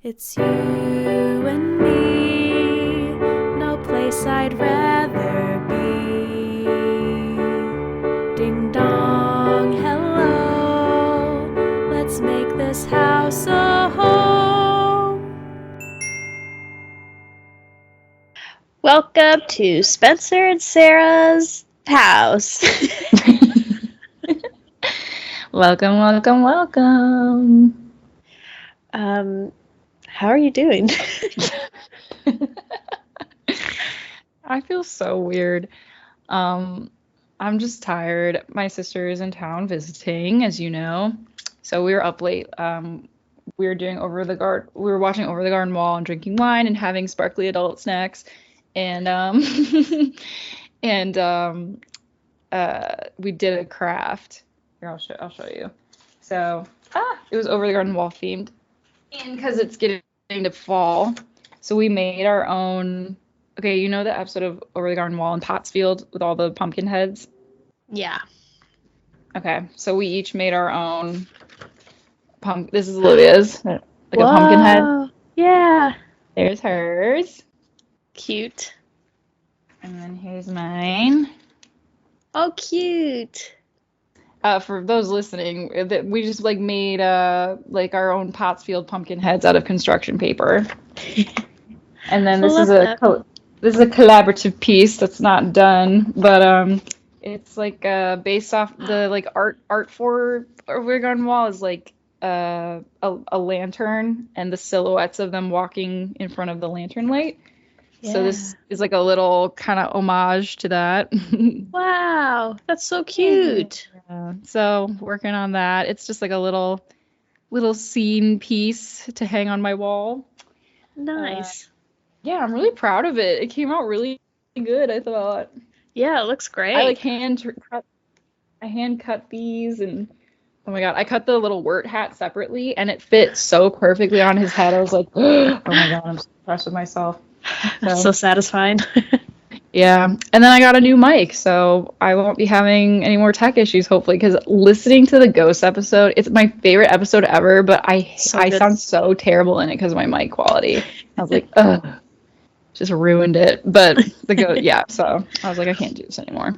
It's you and me, no place I'd rather be. Ding dong, hello, let's make this house a home. Welcome to Spencer and Sarah's house. Welcome. How are you doing? I feel so weird. I'm just tired. My sister is in town visiting, as you know. So we were up late. We were doing we were watching Over the Garden Wall and drinking wine and having sparkly adult snacks. And and we did a craft. Here, I'll show you. So, it was Over the Garden Wall themed. And because it's getting to fall, so we made our own. Okay, you know the episode of Over the Garden Wall in Pottsfield with all the pumpkin heads? Yeah. Okay, so we each made our own This is Olivia's, like a pumpkin head. Whoa. Yeah. There's hers. Cute. And then here's mine. Oh, cute. For those listening, we just like made like our own Pottsfield pumpkin heads out of construction paper. And then I love that. this is a collaborative piece that's not done, but it's like based off the like art for Over the Garden Wall is like a lantern and the silhouettes of them walking in front of the lantern light. So this is like a little kind of homage to that. Wow, that's so cute. Yeah. So working on that. It's just like a little scene piece to hang on my wall. Nice. Yeah, I'm really proud of it. It came out really good, I thought. Yeah, it looks great. I hand cut these, and oh my god, I cut the little wort hat separately and it fit so perfectly on his head. I was like, oh my god, I'm so impressed with myself. That's so satisfying. Yeah, and then I got a new mic, so I won't be having any more tech issues, hopefully, because listening to the ghost episode, it's my favorite episode ever, but I sound so terrible in it because of my mic quality. I was like, ugh, just ruined it. But yeah, so I was like, I can't do this anymore.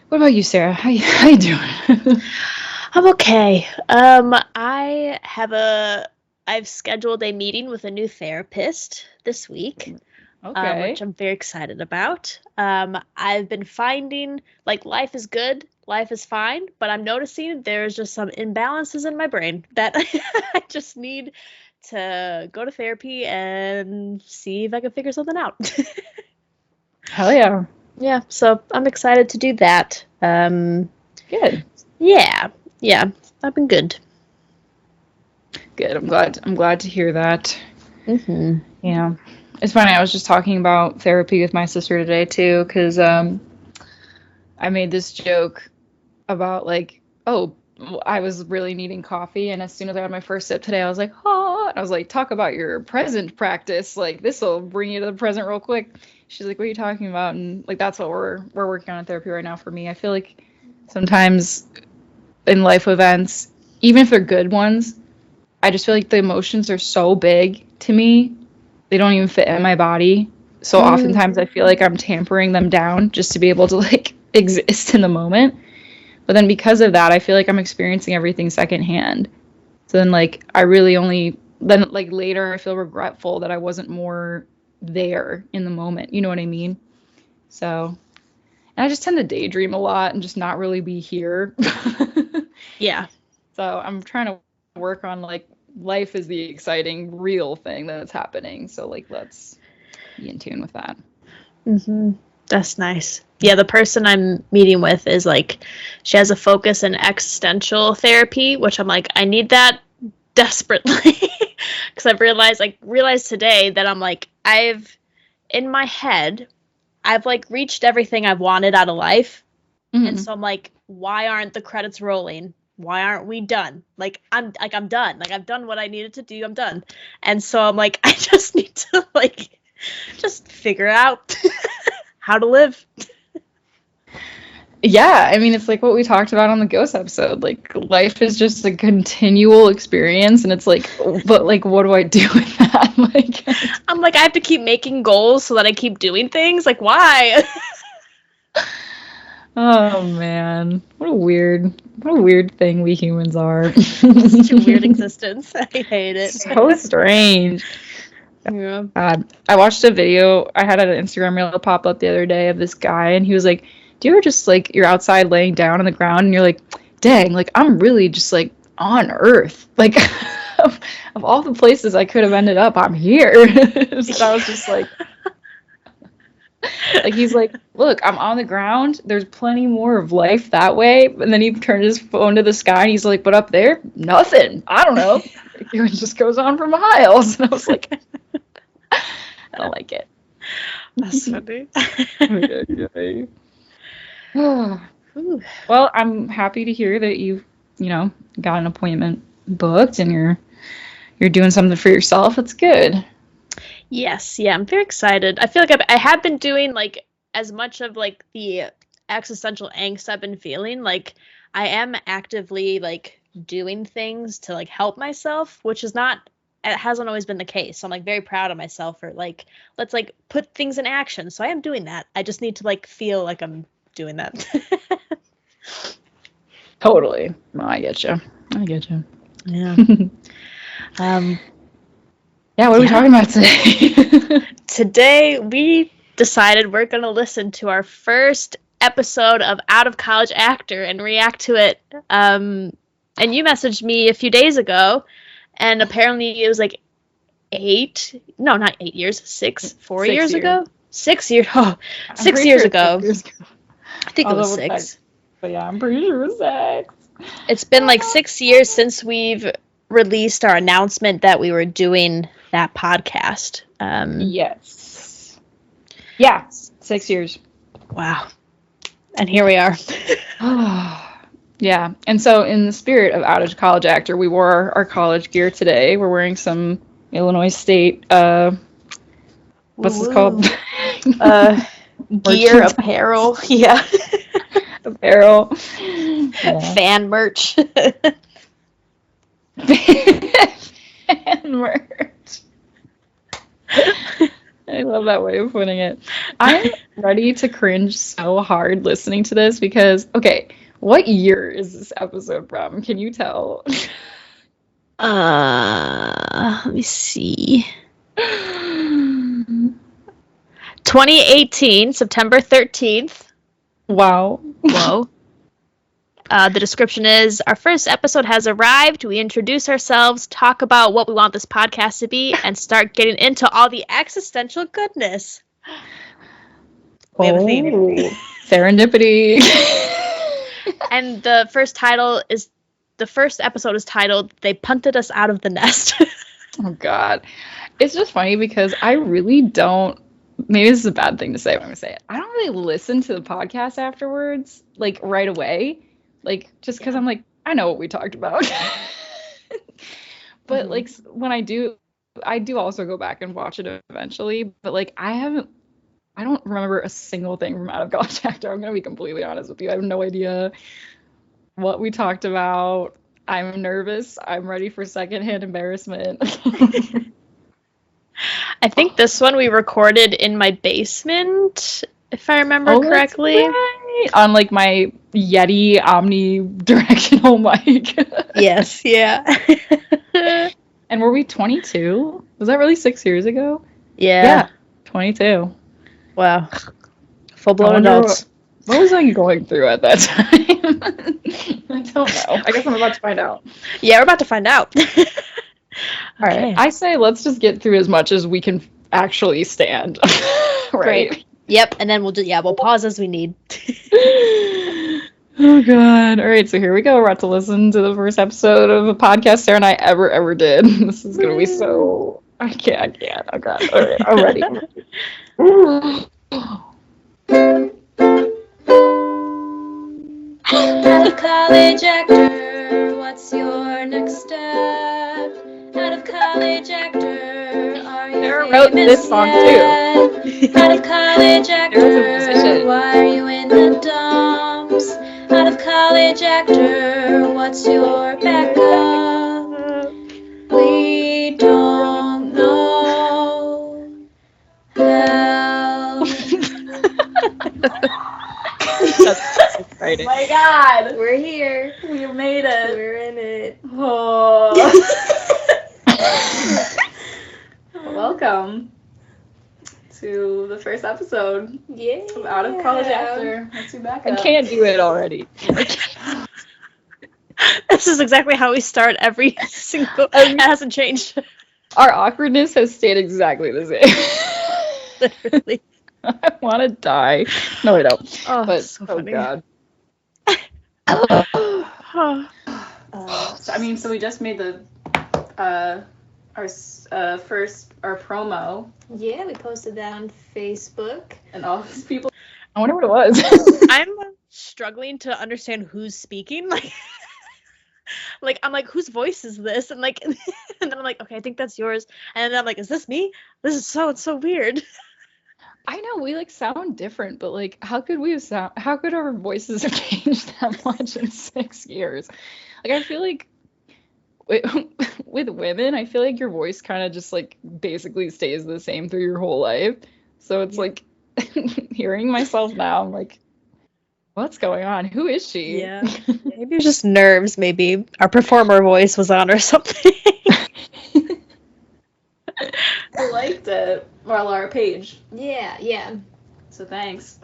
What about you, Sarah? How you doing? I'm okay. I've scheduled a meeting with a new therapist this week. Okay. Which I'm very excited about. I've been finding, like, life is good, life is fine, but I'm noticing there's just some imbalances in my brain that I just need to go to therapy and see if I can figure something out. Hell yeah. Yeah, so I'm excited to do that. Good. Yeah, I've been good. Good. I'm glad to hear that. Mm-hmm. Yeah. It's funny, I was just talking about therapy with my sister today too, because I made this joke about like, oh, I was really needing coffee, and as soon as I had my first sip today, I was like, oh, and I was like, talk about your present practice, like this will bring you to the present real quick. She's like, what are you talking about? And like that's what we're working on in therapy right now for me. I feel like sometimes in life events, even if they're good ones, I just feel like the emotions are so big to me they don't even fit in my body. So oftentimes I feel like I'm tampering them down just to be able to like exist in the moment. But then because of that, I feel like I'm experiencing everything secondhand. So then like I really only then like later I feel regretful that I wasn't more there in the moment. You know what I mean? So and I just tend to daydream a lot and just not really be here. Yeah. So I'm trying to work on like life is the exciting real thing that's happening, so like let's be in tune with that. That's nice. Yeah, the person I'm meeting with is like, she has a focus in existential therapy, which I'm like, I need that desperately. Because I've realized today that I'm like, in my head, I've like reached everything I've wanted out of life. And so I'm like, why aren't the credits rolling? Why aren't we done? I'm done. Like I've done what I needed to do. I'm done. And so I'm like, I just need to just figure out how to live. Yeah, I mean, it's like what we talked about on the ghost episode. Like, life is just a continual experience, and it's like, but like, what do I do with that? Like, I'm like, I have to keep making goals so that I keep doing things. Like, why? oh man, what a weird thing we humans are. Such a weird existence. I hate it. So strange. Yeah. I watched a video. I had an Instagram reel pop up the other day of this guy, and he was like, "Do you ever just like you're outside laying down on the ground, and you're like, dang, like I'm really just like on Earth, like of all the places I could have ended up, I'm here." So I was just like he's like, "Look, I'm on the ground. There's plenty more of life that way." And then he turned his phone to the sky, and he's like, "But up there, nothing. I don't know." It just goes on for miles, and I was like. I don't like it. That's funny. Well, I'm happy to hear that you've, got an appointment booked and you're doing something for yourself. It's good. Yes, yeah, I'm very excited. I feel like I have been doing like as much of like the existential angst I've been feeling. Like I am actively like doing things to like help myself, which is not it hasn't always been the case. So I'm like very proud of myself for like let's like put things in action. So I am doing that. I just need to like feel like I'm doing that. Totally. No, I get you. Yeah. Yeah, what are we talking about today? Today we decided we're going to listen to our first episode of Out of College Actor and react to it. And you messaged me a few days ago, and apparently it was like 4 years ago? 6 years. Oh, 6 years ago. I think it was 6. But yeah, I'm pretty sure it was 6. It's been like 6 years since we've released our announcement that we were doing that podcast. Yes. Yeah, 6 years. Wow. And here we are. Yeah. And so in the spirit of Out of College Actor, we wore our college gear today. We're wearing some Illinois State, what's this called? Gear, apparel. Yeah. Apparel. Yeah. Fan merch. Fan merch. I love that way of putting it. I'm ready to cringe so hard listening to this because, okay, what year is this episode from? Can you tell? Let me see. 2018, September 13th. Wow. Whoa. The description is, our first episode has arrived. We introduce ourselves, talk about what we want this podcast to be, and start getting into all the existential goodness. We have a theme. Serendipity. And the first episode is titled, They Punted Us Out of the Nest. Oh, God. It's just funny because I really don't, maybe this is a bad thing to say, but I'm going to say it. I don't really listen to the podcast afterwards, like, right away. Like, just because I'm like, I know what we talked about. But, like, when I do also go back and watch it eventually. But, like, I don't remember a single thing from Out of College Actor. I'm going to be completely honest with you. I have no idea what we talked about. I'm nervous. I'm ready for secondhand embarrassment. I think this one we recorded in my basement, if I remember correctly. That's right. On like my Yeti omnidirectional mic. Yes, yeah. And were we 22? Was that really 6 years ago? Yeah. 22. Wow. Full-blown adults. What was I going through at that time? I don't know. I guess I'm about to find out. Yeah, we're about to find out. All right. I say let's just get through as much as we can actually stand. Right. Great. Yep. And then we'll pause as we need. Oh, God. All right. So here we go. We're about to listen to the first episode of a podcast Sarah and I ever did. This is going to be so... I can't. Oh, God. All right. I'm ready. Out of college actor, what's your next step? Out of college actor, are you Sarah wrote this song yet? too. Out of college Sarah's a actor, musician. why are you in the dumps? college actor, what's your backup? We don't know. Help. That's exciting. My God, We're here. we made it. We're in it. Oh. Welcome to the first episode Yeah. of Out of College After. What's your backup? I can't do it already. This is exactly how we start every single. It hasn't changed. Our awkwardness has stayed exactly the same. Literally. I want to die. No, I don't. Oh, But so oh funny. god. So we just made the our promo, Yeah, we posted that on Facebook. and all these people. I wonder what it was. I'm struggling to understand who's speaking. Like I'm like, whose voice is this? And like, and then I'm like, okay, I think that's yours. And then I'm like, is this me? This is so weird. I know we like sound different, but like, how could our voices have changed that much in 6 years? Like, I feel like with women, I feel like your voice kind of just like basically stays the same through your whole life. So it's like hearing myself now, I'm like, what's going on? Who is she? Yeah. Maybe it was just nerves. Maybe our performer voice was on or something. I liked it. Well, our page. Yeah. So thanks.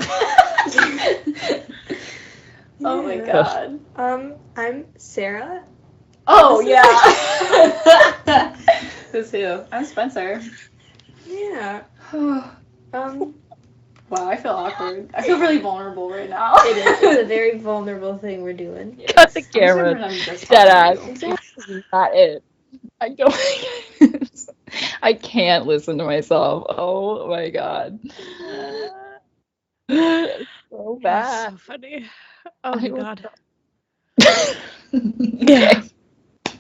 Oh my god. I'm Sarah. Oh yeah. Who's who? I'm Spencer. Yeah. Wow, I feel awkward. I feel really vulnerable right now. It is. It's a very vulnerable thing we're doing. Cut the I'm just camera. gonna pretend I'm just Dead talking to ass. you. This is not it. I don't. I can't listen to myself. Oh my god. So bad. So funny. Oh I my was- god. Yeah.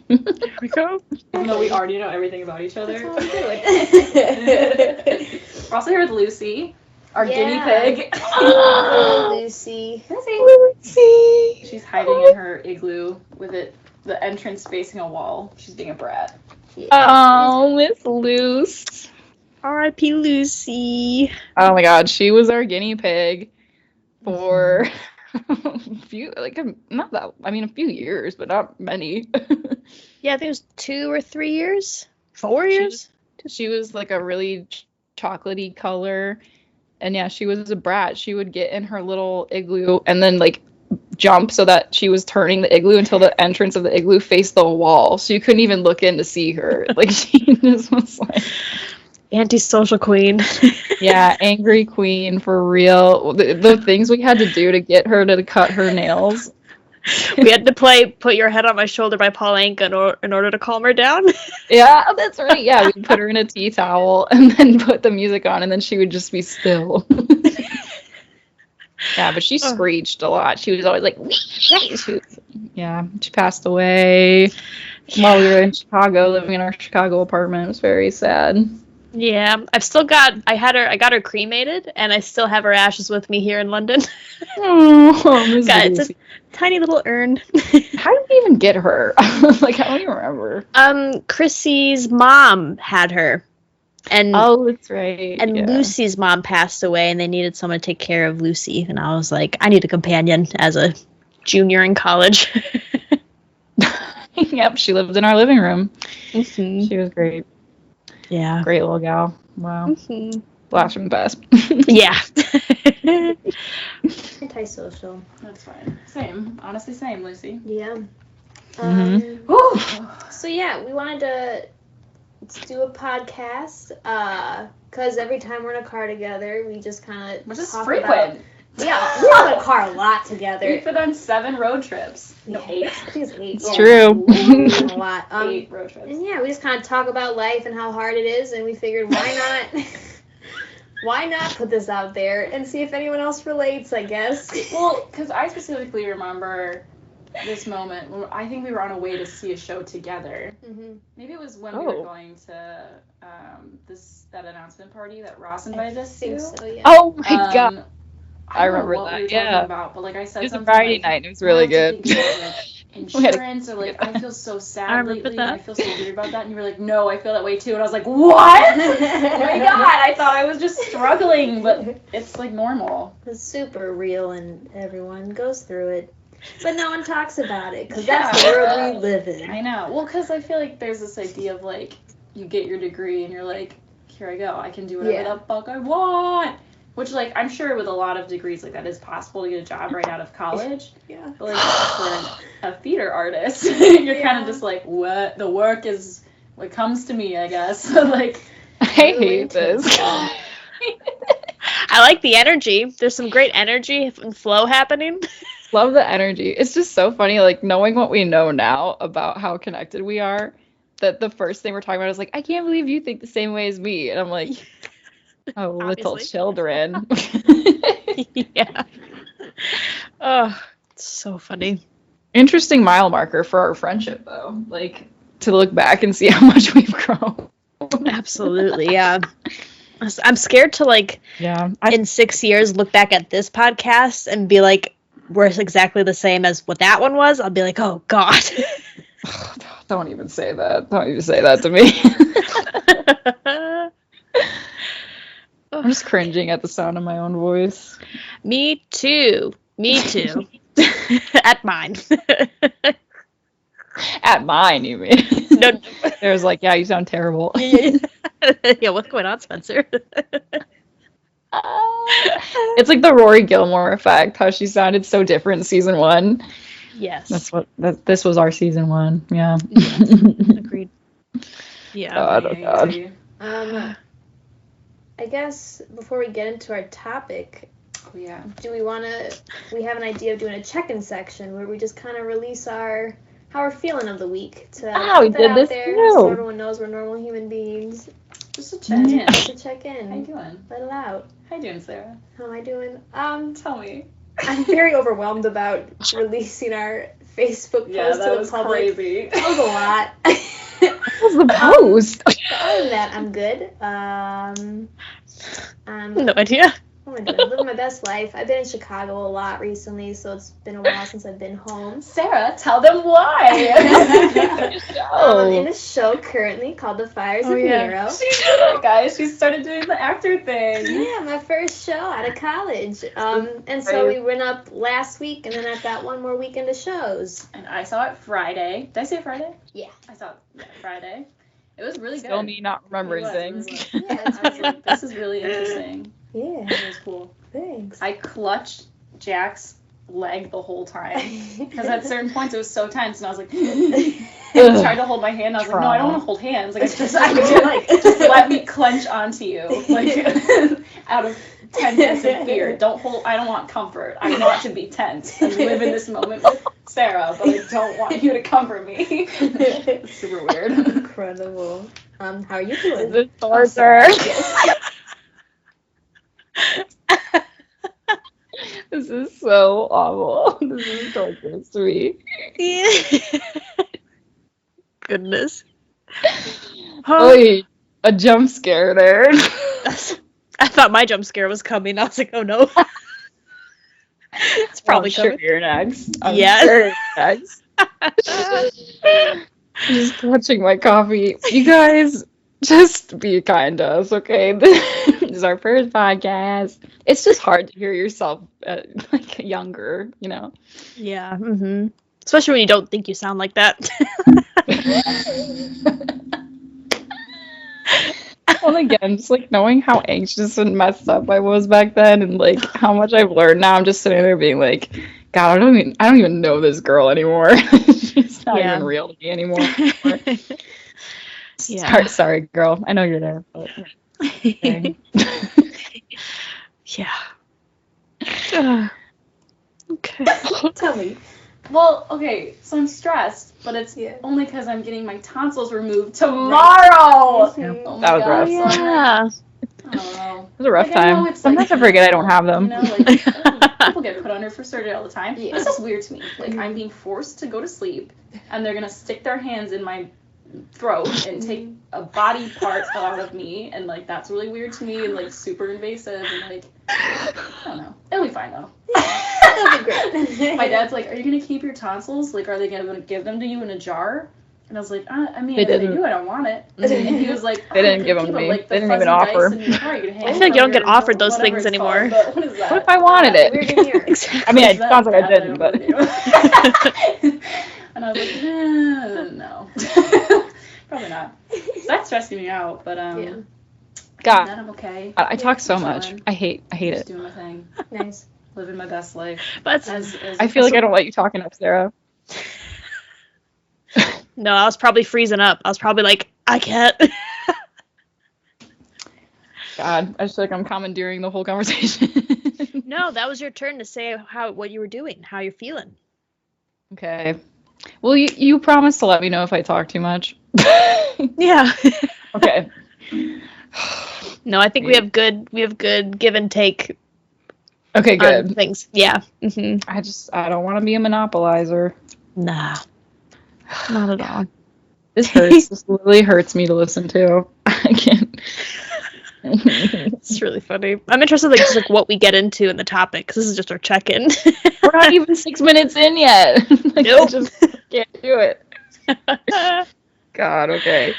Here we go. Even though we already know everything about each other. That's all I'm doing. We're also here with Lucy, our guinea Yeah. pig. Oh, Lucy. Lucy. She's hiding in her igloo with the entrance facing a wall. She's being a brat. Oh, Miss Luce. R.I.P. Lucy. Oh my god, she was our guinea pig for a few years, but not many. Yeah, I think it was 2 or 3 years. 4 years. She was like a really chocolatey color. And yeah, she was a brat. She would get in her little igloo and then like jump so that she was turning the igloo until the entrance of the igloo faced the wall. So you couldn't even look in to see her. Like she just was like Antisocial queen. yeah, angry queen for real. The things we had to do to get her to cut her nails. We had to play Put Your Head on My Shoulder by Paul Anka in order to calm her down. Yeah, that's right. Yeah, we'd put her in a tea towel and then put the music on and then she would just be still. Yeah, but she screeched a lot. She was always like, she passed away while we were in Chicago, living in our Chicago apartment. It was very sad. Yeah, I got her cremated, and I still have her ashes with me here in London. Oh, Miss God, it's a Lucy. tiny little urn. How did we even get her? Like, I don't even remember. Chrissy's mom had her, and Oh, that's right. and yeah. Lucy's mom passed away, and they needed someone to take care of Lucy, and I was like, I need a companion as a junior in college. Yep, she lived in our living room. Mm-hmm. She was great. Yeah. Great little gal. Wow. Mm-hmm. Blast from the past. Yeah. Antisocial. That's fine. Same. Honestly, same, Lucy. Yeah. Mhm. So yeah, we wanted to do a podcast because every time we're in a car together, we just kind of Which is talk frequent. Yeah, we're in a car a lot together. We've been on 7 road trips. No, Yeah. 8. I think it's 8. It's Yeah. true. A lot. 8 road trips. And yeah, we just kind of talk about life and how hard it is, and we figured why not put this out there and see if anyone else relates, I guess. Well, because I specifically remember this moment when I think we were on a way to see a show together. Mm-hmm. Maybe it was when we were going to that announcement party that Ross invited us to. So, yeah. Oh my god. I don't know remember what that, we were yeah. talking about, but like I It said was a something Friday like, night, and it was "Oh, I really have to good. think about like We had to insurance or like I feel so I sad remember lately and I that. feel so weird about that," and you were like, "No, I feel that way too," and I was like, "What? Oh my god, I thought I was just struggling, but it's like normal." It's super real and everyone goes through it. But no one talks about it because that's the world we live in. I know. Well, because I feel like there's this idea of like you get your degree and you're like, here I go, I can do whatever the fuck I want. Which like I'm sure with a lot of degrees like that is possible to get a job right out of college. Yeah. But like for a theater artist, you're kind of just like, what? The work is what comes to me, I guess. Like I hate this. I like the energy. There's some great energy and flow happening. Love the energy. It's just so funny, like knowing what we know now about how connected we are, that the first thing we're talking about is like, I can't believe you think the same way as me. And I'm like, oh, little Obviously. children. Yeah. Oh, it's so funny. Interesting mile marker for our friendship, though. Like, to look back and see how much we've grown. Absolutely, yeah. I'm scared to like Yeah. in 6 years look back at this podcast and be like, we're exactly the same as what that one was. I'll be like, oh God. Don't even say that. Don't even say that to me. I'm just cringing at the sound of my own voice. Me too. Me too. At mine. At mine, you mean? No. There's like, yeah, you sound terrible. Yeah, what's going on, Spencer? It's like the Rory Gilmore effect, how she sounded so different in season 1. Yes. This was our season 1. Yeah. Agreed. Yeah. God, oh God. I guess before we get into our topic, do we have an idea of doing a check-in section where we just kind of release how we're feeling of the week to we put that did out this there too. so everyone knows we're normal human beings. Just to check in. Just to check in. How you doing? Let it out. How you doing, Sarah? How am I doing? Tell me. I'm very overwhelmed about releasing our Facebook post to the public. Crazy. That was a lot. What was the post? But other than that, I'm good. No idea. What am I doing? Living my best life. I've been in Chicago a lot recently, so it's been a while since I've been home. Sarah, tell them why. I'm in a show currently called The Fires of Nero. She did it, guys. She started doing the actor thing. Yeah, my first show out of college. And so we went up last week, and then I've got one more weekend of shows. And I saw it Friday. Did I say Friday? Yeah. I saw it Friday. It was really Still good. me not remembering things. Yeah, it's I was like, this is really interesting. Yeah. It was cool. Thanks. I clutched Jack's leg the whole time because at certain points it was so tense, and I was like, he tried to hold my hand. I was like, no, I don't want to hold hands. Like, just let me clench onto you, like out of tenseness and fear. I don't want comfort. I want to be tense and live in this moment with Sarah, but I don't want you to comfort me. It's super weird. Incredible. How are you doing? This is torture. This is so awful. This is torturous to me. Goodness. Oh, a jump scare there. I thought my jump scare was coming. I was like, oh no. It's probably sure coming. you're next. Yeah. Sure you're next. Just clutching my coffee. You guys, just be kind to us, okay? This is our first podcast. It's just hard to hear yourself like younger, you know? Yeah. Mm-hmm. Especially when you don't think you sound like that. Well, again, just like knowing how anxious and messed up I was back then, and like how much I've learned now. I'm just sitting there being like, God, I don't even know this girl anymore. She's not even real to me anymore. Yeah. Sorry, girl. I know you're there. But, okay. Yeah. Okay. Tell me. Well, okay, so I'm stressed, but it's Yeah. only because I'm getting my tonsils removed tomorrow. Mhm. Oh my That was God, rough. so I'm like, Yeah. I don't know. It was a rough Like, I know time. it's, Sometimes like, I forget I don't have them. You know, like, oh, people get put under for surgery all the time. Yeah. This is weird to me. Like, I'm being forced to go to sleep, and they're gonna stick their hands in my throat and take a body part out of me, and like that's really weird to me and like super invasive and like I don't know. It'll be fine though. That'll be great. My dad's like, "Are you gonna keep your tonsils? Like, are they gonna give them to you in a jar?" And I was like, I mean, if they do, I don't want it. And he was like, They didn't give them to me. Like, They didn't even offer. I feel like you don't get offered those things anymore. What is that? What if I wanted it? I mean, it sounds like I didn't, but. And I was like, no. Probably not. That's stressing me out, but yeah. God, then I'm okay. I talk so much. I hate Just it. doing my thing. Nice. Living my best life. But I feel like I don't let you talk enough, Sarah. No, I was probably freezing up. I was probably like, I can't. God, I just feel like I'm commandeering the whole conversation. No, that was your turn to say what you were doing, how you're feeling. Okay. Well, you promised to let me know if I talk too much. Yeah. Okay. No, I think we have good give and take. Okay, good. Things. Yeah. Mm-hmm. I don't want to be a monopolizer. Nah. Not at all. This hurts. This literally hurts me to listen to. I can't. It's really funny. I'm interested in just what we get into in the topic, because this is just our check-in. We're not even 6 minutes in yet. Nope. I just can't do it. God, okay.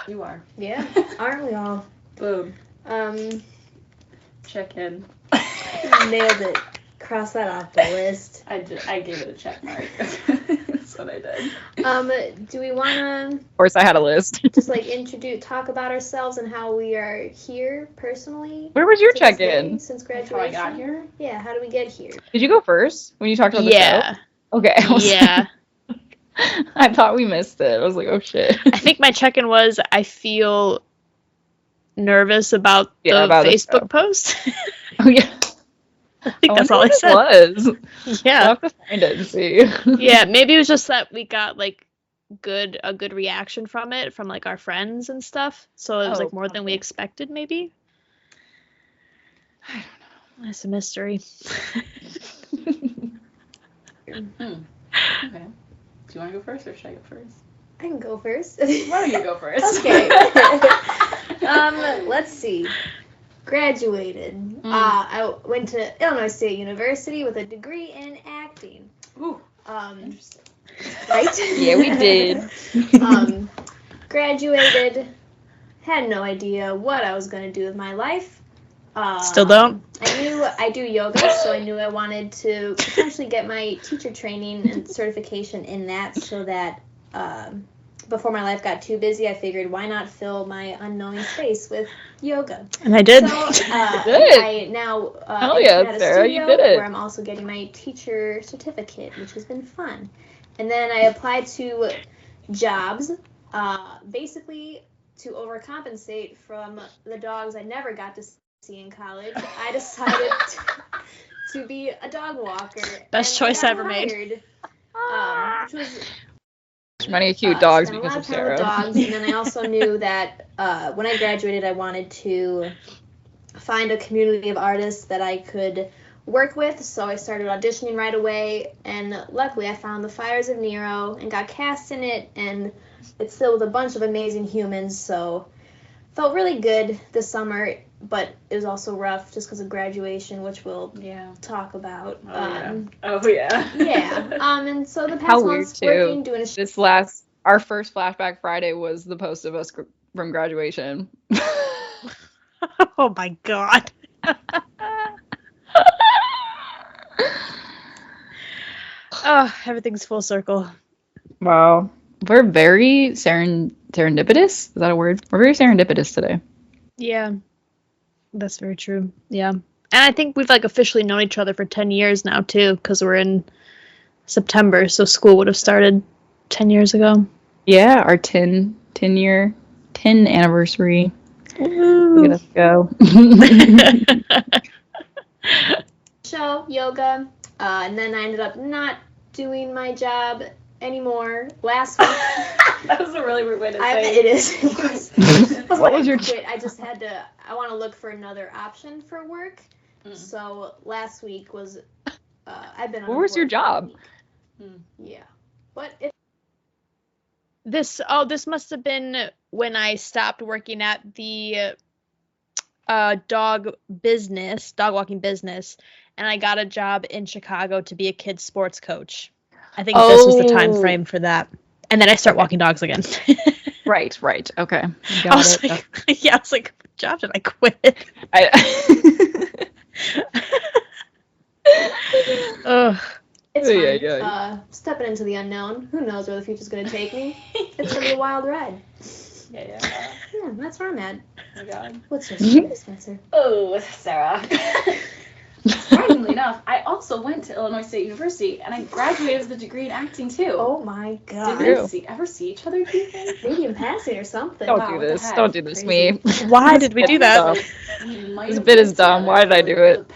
You are. Yeah, aren't we all? Boom. Check in. Nailed it. Cross that off the list. I gave it a check mark. That's what I did. Do we want to... Of course, I had a list. Just, talk about ourselves and how we are here personally? Where was your check-in? Since graduation? How I got here? Yeah, how do we get here? Did you go first when you talked about the show? Okay. Yeah. I thought we missed it. I was like, oh, shit. I think my check-in was, I feel nervous about the Facebook post. Oh, yeah. I think that's all I said. It was. Yeah. I'll have to find it and see. Yeah, maybe it was just that we got a good reaction from it from our friends and stuff. So it was more than we expected, maybe. I don't know. It's a mystery. Okay. Do you want to go first or should I go first? I can go first. Why don't you go first? Okay. Let's see. Graduated. I went to Illinois State University with a degree in acting. Ooh. Interesting. Right? Yeah, we did. Graduated. Had no idea what I was going to do with my life. Still don't? I knew I do yoga, so I knew I wanted to potentially get my teacher training and certification in that so that before my life got too busy, I figured why not fill my unknowing space with yoga. And I did. So, Good. I now Hell yeah, at a Sarah, studio you did it. where I'm also getting my teacher certificate, which has been fun. And then I applied to jobs, basically to overcompensate from the dogs I never got to see in college. I decided to be a dog walker. Best choice I ever made. Which was Many cute dogs spent because a lot of time Sarah. with dogs, and then I also knew that when I graduated, I wanted to find a community of artists that I could work with. So I started auditioning right away, and luckily I found The Fires of Nero and got cast in it, and it's filled with a bunch of amazing humans. So felt really good this summer, but it was also rough just because of graduation, which we'll talk about. Oh yeah. Yeah. And so the past How weird months too. working, doing a Our first Flashback Friday was the post of us from graduation. Oh my god. Oh, everything's full circle. Wow. We're very serendipitous. Is that a word? We're very serendipitous today. Yeah. That's very true. Yeah. And I think we've officially known each other for 10 years now too, because we're in September, so school would have started 10 years ago. Yeah, our 10 anniversary. Look at us go. show, yoga, and then I ended up not doing my job anymore last week. That was a really weird way to say it. Is. It was. What was your I just had to. I want to look for another option for work. So last week was. I've been. What was your job? Yeah, but it This must have been when I stopped working at the dog walking business, and I got a job in Chicago to be a kid's sports coach. I think this was the time frame for that. And then I start walking dogs again. Right. Okay. I was like, what job did I quit? Ugh. It's fine. Stepping into the unknown. Who knows where the future's going to take me? It's going to be a wild ride. Yeah. Yeah, that's where I'm at. Oh my God. What's your story, Spencer? Oh, Sarah. Surprisingly enough, I also went to Illinois State University, and I graduated with a degree in acting too. Oh my God. Did we ever see each other, do you think? Maybe in passing or something. Don't do this. Don't do this, me. Why did we do that? This bit is dumb. Why did I do it?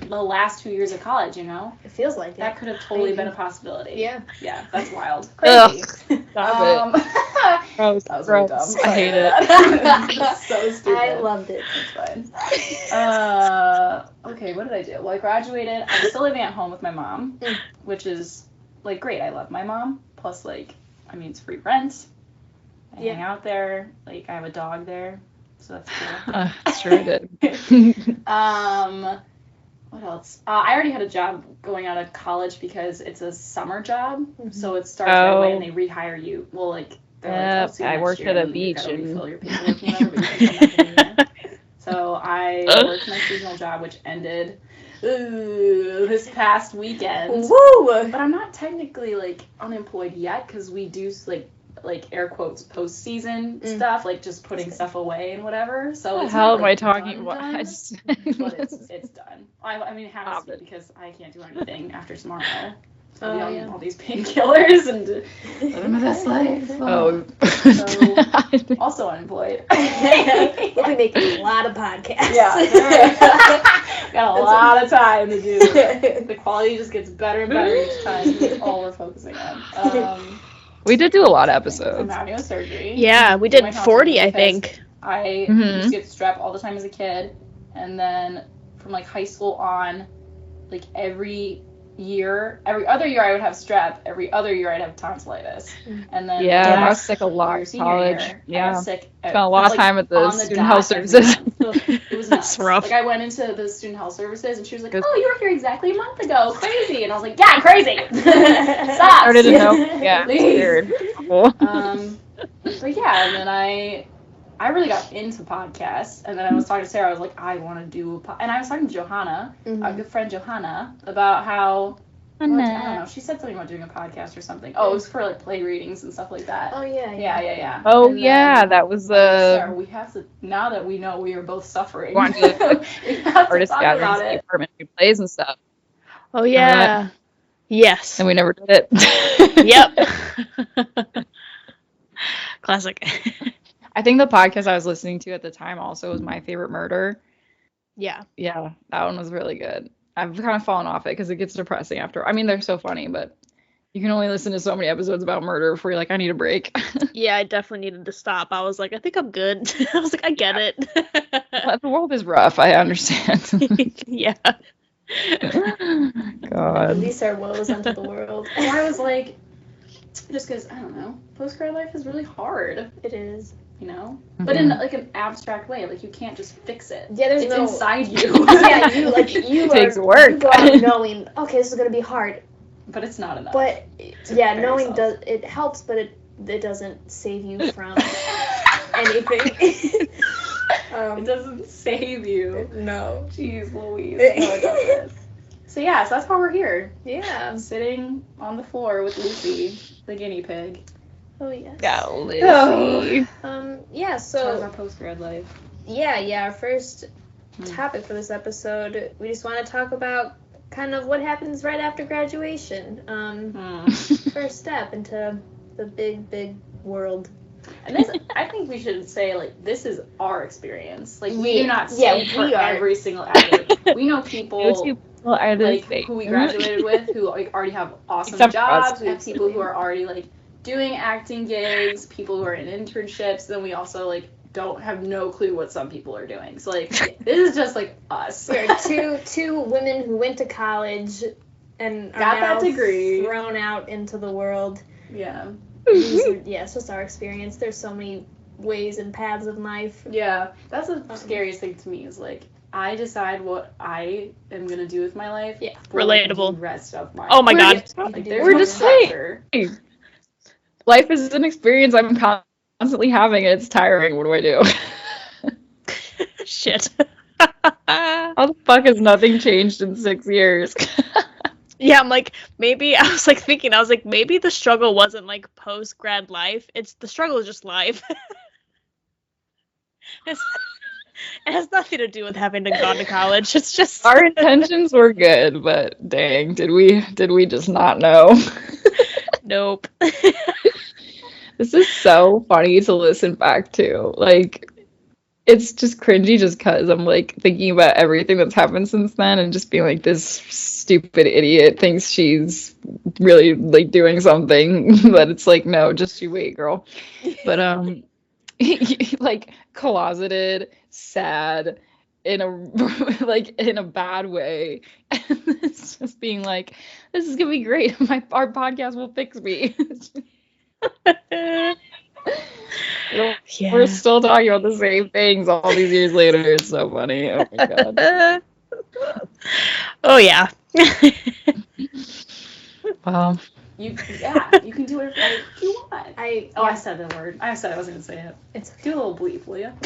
The last 2 years of college, you know? It feels like that could have totally been a possibility. Yeah. Yeah, that's wild. Crazy. Stop it. Gross. That was really dumb. I hate it. So stupid. I loved it. It's fine. Okay, what did I do? Well, I graduated. I'm still living at home with my mom, which is, like, great. I love my mom. Plus, like, I mean, it's free rent. I hang out there. Like, I have a dog there. So that's cool. Sure did. What else? I already had a job going out of college because it's a summer job. So it starts right away and they rehire you. Well, like, they're like, I worked at a beach and refill your paperwork and whatever, but you can come back in a year. So I worked my seasonal job, which ended this past weekend. Woo! But I'm not like unemployed yet because we do like air quotes postseason stuff, like just putting stuff away and whatever. So what it's the hell not, like, am I talking about? But it's done. I mean, it has to be because I can't do anything after tomorrow. So I'll be on all these painkillers and living my best life. So, also unemployed. We'll be making a lot of podcasts. Yeah. Got a lot of time to do. The quality just gets better and better each time. That's all we're focusing on. We did do a lot of episodes. I'm having a surgery. Yeah, we did 40, I think. I used to get strep all the time as a kid, and then from like high school on, like every other year I would have strep, every other year I'd have tonsillitis, and then I was sick a lot in college. I was sick. Spent a lot of time at the student health services. It was nuts. rough. Like I went into the student health services and she was like, "Oh, you were here exactly a month ago. Crazy." And I was like, "Yeah, crazy." Stop. Started to know. Yeah, weird. But yeah, and then I really got into podcasts, and then I was talking to Sarah. I was like, I want to do and I was talking to Johanna, our good friend Johanna, about how I don't know. She said something about doing a podcast or something. Oh, it was for like play readings and stuff like that. Oh yeah. Oh and yeah, that was the. Sarah, we have to now that we know we are both suffering. Want to we have to artist talk gatherings, about it. parliamentary plays and stuff. Oh yeah. Yes. And we never did it. Yep. Classic. I think the podcast I was listening to at the time also was My Favorite Murder. Yeah. Yeah, that one was really good. I've kind of fallen off it because it gets depressing after. I mean, they're so funny, but you can only listen to so many episodes about murder before you're like, I need a break. Yeah, I definitely needed to stop. I was like, I think I'm good. I was like, I get it. The world is rough. I understand. Yeah. God. Release our woes onto the world. And I was like, just because, I don't know, post-grad life is really hard. It is. You know? But in like an abstract way, like you can't just fix it. Yeah, there's it's no inside you. Yeah, you it takes work. You go out knowing, okay, this is gonna be hard. But it's not enough. But yeah, knowing it helps, but it doesn't save you from anything. It doesn't save you. No. Jeez Louise. No, it doesn't. So yeah, so that's why we're here. Yeah. I'm sitting on the floor with Lucy, the guinea pig. Oh yes. Yeah, Lizzie. Yeah, How's so our post-grad life? yeah, our first topic for this episode, we just want to talk about kind of what happens right after graduation. First step into the big world. And this, I think we should say, like, this is our experience. Like, we do not speak for every single actor. We know people like who we graduated with who like already have awesome jobs. We have people who are already like doing acting gigs, people who are in internships. Then we also like don't have no clue what some people are doing. So like this is just like us. We're two women who went to college and got that degree, thrown out into the world. Yeah. It's just our experience. There's so many ways and paths in life. Yeah, that's the scariest thing to me is like I decide what I am gonna do with my life. Yeah. for Relatable. The rest of my Oh my life. God. Like, there's We're no just structure. saying. Life is an experience I'm constantly having, and it's tiring. What do I do? Shit. How the fuck has nothing changed in 6 years? Yeah, I'm like, maybe I was like thinking, I was like, maybe the struggle wasn't like post grad life. It's the struggle is just life. It has nothing to do with having to gone to college. It's just Our intentions were good, but dang, did we just not know? nope. This is so funny to listen back to. Like, it's just cringy just because I'm like thinking about everything that's happened since then and just being like, this stupid idiot thinks she's really like doing something, but it's like, no, just you wait, girl. But like closeted, sad, in a like in a bad way. And it's just being like, this is gonna be great. Our podcast will fix me. Yeah. We're still talking about the same things all these years later. It's so funny. Oh my god. Oh yeah. Wow. You can do whatever you want. I said the word. I said I wasn't gonna say it. It's Do a little bleep, will you? Or okay.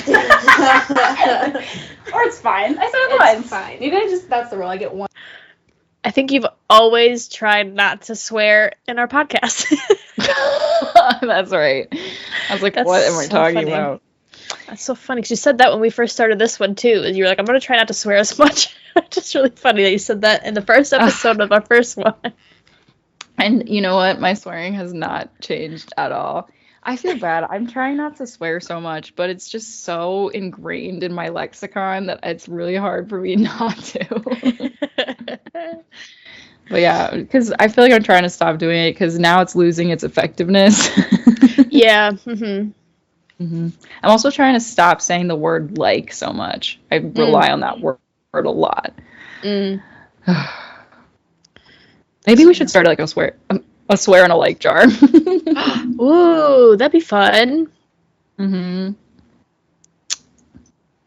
it's fine. I said it once. It's fine. Maybe that's the rule. I get one. I think you've always tried not to swear in our podcast. That's right. I was like, That's what am I so talking funny. about? That's so funny because you said that when we first started this one too. You were like, I'm gonna try not to swear as much. It's just really funny that you said that in the first episode of our first one. And you know what? My swearing has not changed at all. I feel bad. I'm trying not to swear so much, but it's just so ingrained in my lexicon that it's really hard for me not to. But yeah, because I feel like I'm trying to stop doing it because now it's losing its effectiveness. Yeah. Mm-hmm. I'm also trying to stop saying the word like so much. I rely on that word a lot. Mm. Maybe we should start like a swear and a like jar. Ooh, that'd be fun. Mm-hmm.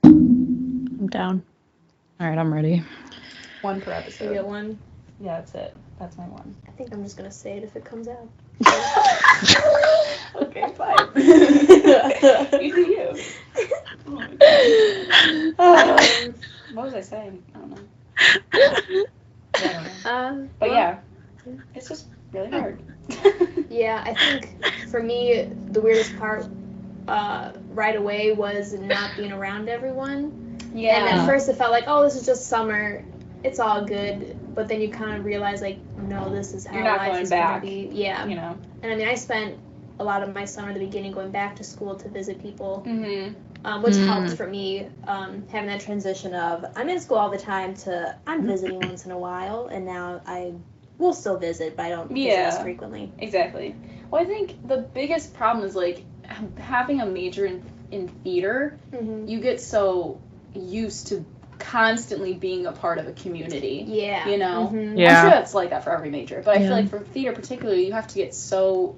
I'm down. All right, I'm ready. One per You episode. get one. Yeah, that's it. That's my one. I think I'm just gonna say it if it comes out. Okay, fine. You do you. Oh my God. What was I saying? I don't know. Yeah, I don't know. But yeah, it's just really hard. Yeah, I think for me the weirdest part right away was not being around everyone. Yeah. And at first it felt like, oh, this is just summer. It's all good. But then you kind of realize, like, no, this is how You're not life going is back. going to be. Yeah. You know. And I mean, I spent a lot of my summer at the beginning going back to school to visit people, Mm-hmm. which helped for me having that transition of I'm in school all the time to I'm visiting once in a while, and now I will still visit, but I don't visit as frequently. Exactly. Well, I think the biggest problem is like having a major in theater. Mm-hmm. You get so used to constantly being a part of a community. Yeah. You know? Mm-hmm. Yeah. I'm sure that's like that for every major, but I Yeah. feel like for theater particularly, you have to get so.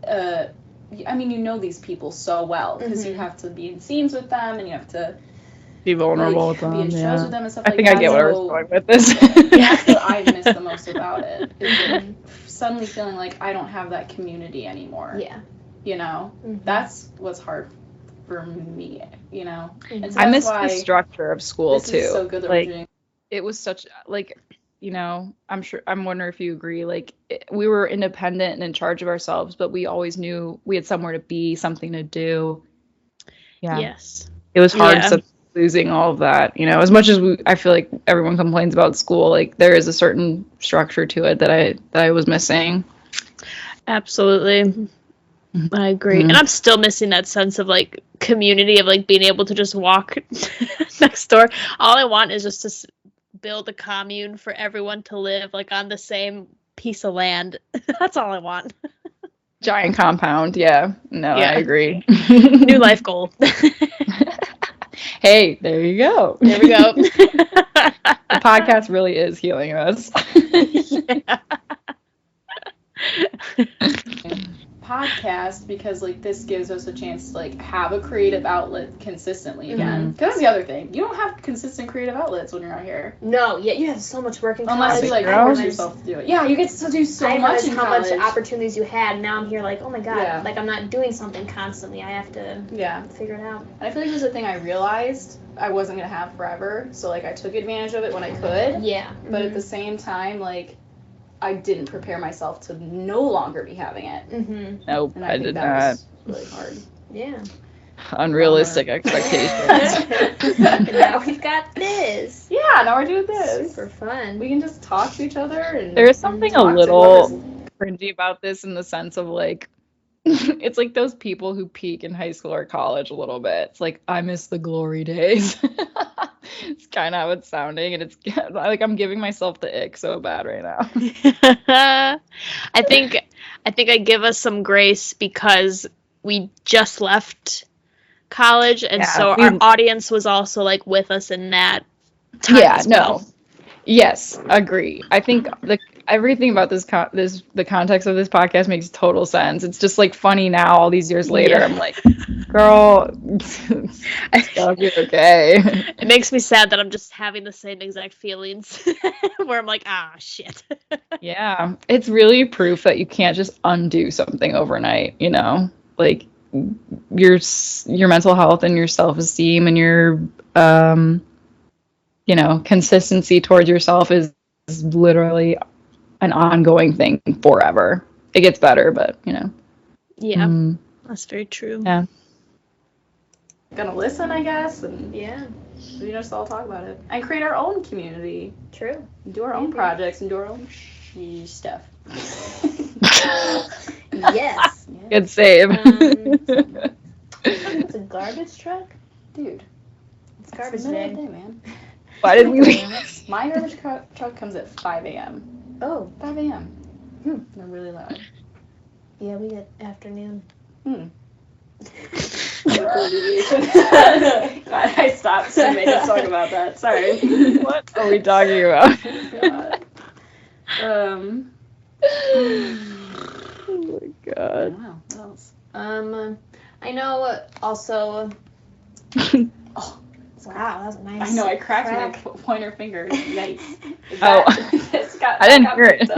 I mean, you know these people so well because you have to be in scenes with them and you have to Be vulnerable like, with be in them. shows with them and stuff I like think that. I get where I was So going with this. that's what I miss the most about it. Is like suddenly feeling like I don't have that community anymore. Yeah. You know, Mhm. that's what's hard for me. You know, and so I that's miss why the structure of school this too. is so good that Like, we're doing. it was such like, you know, I'm wondering if you agree. Like, we were independent and in charge of ourselves, but we always knew we had somewhere to be, something to do. Yeah. Yes. It was hard Yeah. losing all of that. You know, as much as I feel like everyone complains about school, like there is a certain structure to it that I was missing. Absolutely. I agree. Mhm. And I'm still missing that sense of like community of like being able to just walk next door. All I want is just to build a commune for everyone to live like on the same piece of land. That's all I want. Giant compound. Yeah. No, Yeah. I agree. New life goal. Hey, there you go. There we go. The podcast really is healing us. Yeah. podcast because like this gives us a chance to like have a creative outlet consistently again. Because that's the other thing. You don't have consistent creative outlets when you're out here. No, yeah, you have so much work in Unless college. you like force yourself to do it. Yeah, you get to do so much in how college. much opportunities you had. Now I'm here like, oh my god, Yeah. like I'm not doing something constantly. I have to figure it out. And I feel like it was a thing I realized I wasn't gonna have forever. So like I took advantage of it when I could. Yeah. But at the same time, like I didn't prepare myself to no longer be having it. Nope, And I think did that not. was really hard. Yeah. Unrealistic expectations. And now we've got this. Yeah, now we're doing this. Super fun. We can just talk to each other and There's something a talk to little whoever's- cringy about this in the sense of like, it's like those people who peak in high school or college a little bit. It's like, I miss the glory days. It's kind of how it's sounding, and it's like I'm giving myself the ick so bad right now. I think I give us some grace because we just left college, and so our audience was also like with us in that time. Yeah, as well. no. Yes, agree. I think everything about the context of this podcast makes total sense. It's just like funny now, all these years later. Yeah. I'm like, girl, it's gonna be okay. It makes me sad that I'm just having the same exact feelings where I'm like, ah, shit. Yeah, it's really proof that you can't just undo something overnight, you know? Like your mental health and your self-esteem and your consistency towards yourself is literally an ongoing thing forever. It gets better, but Yeah, that's very true. Yeah. Gonna listen, I guess, and Yeah. we just all talk about it and create our own community. True. Do our own projects and do our own stuff. Yes. Good save. It's a garbage truck? Dude, It's garbage it's the middle day. of the day, man. Why did we leave? My garbage truck comes at 5 a.m. Oh. 5 a.m. They're really loud. Yeah, we get afternoon. God, I stopped to make us talk about that. Sorry. What are we talking about? God. Oh my I god. don't know. What else? I know also. Oh, Wow, that was nice. I know, I cracked my pointer finger. Yikes. Oh. I didn't hear it.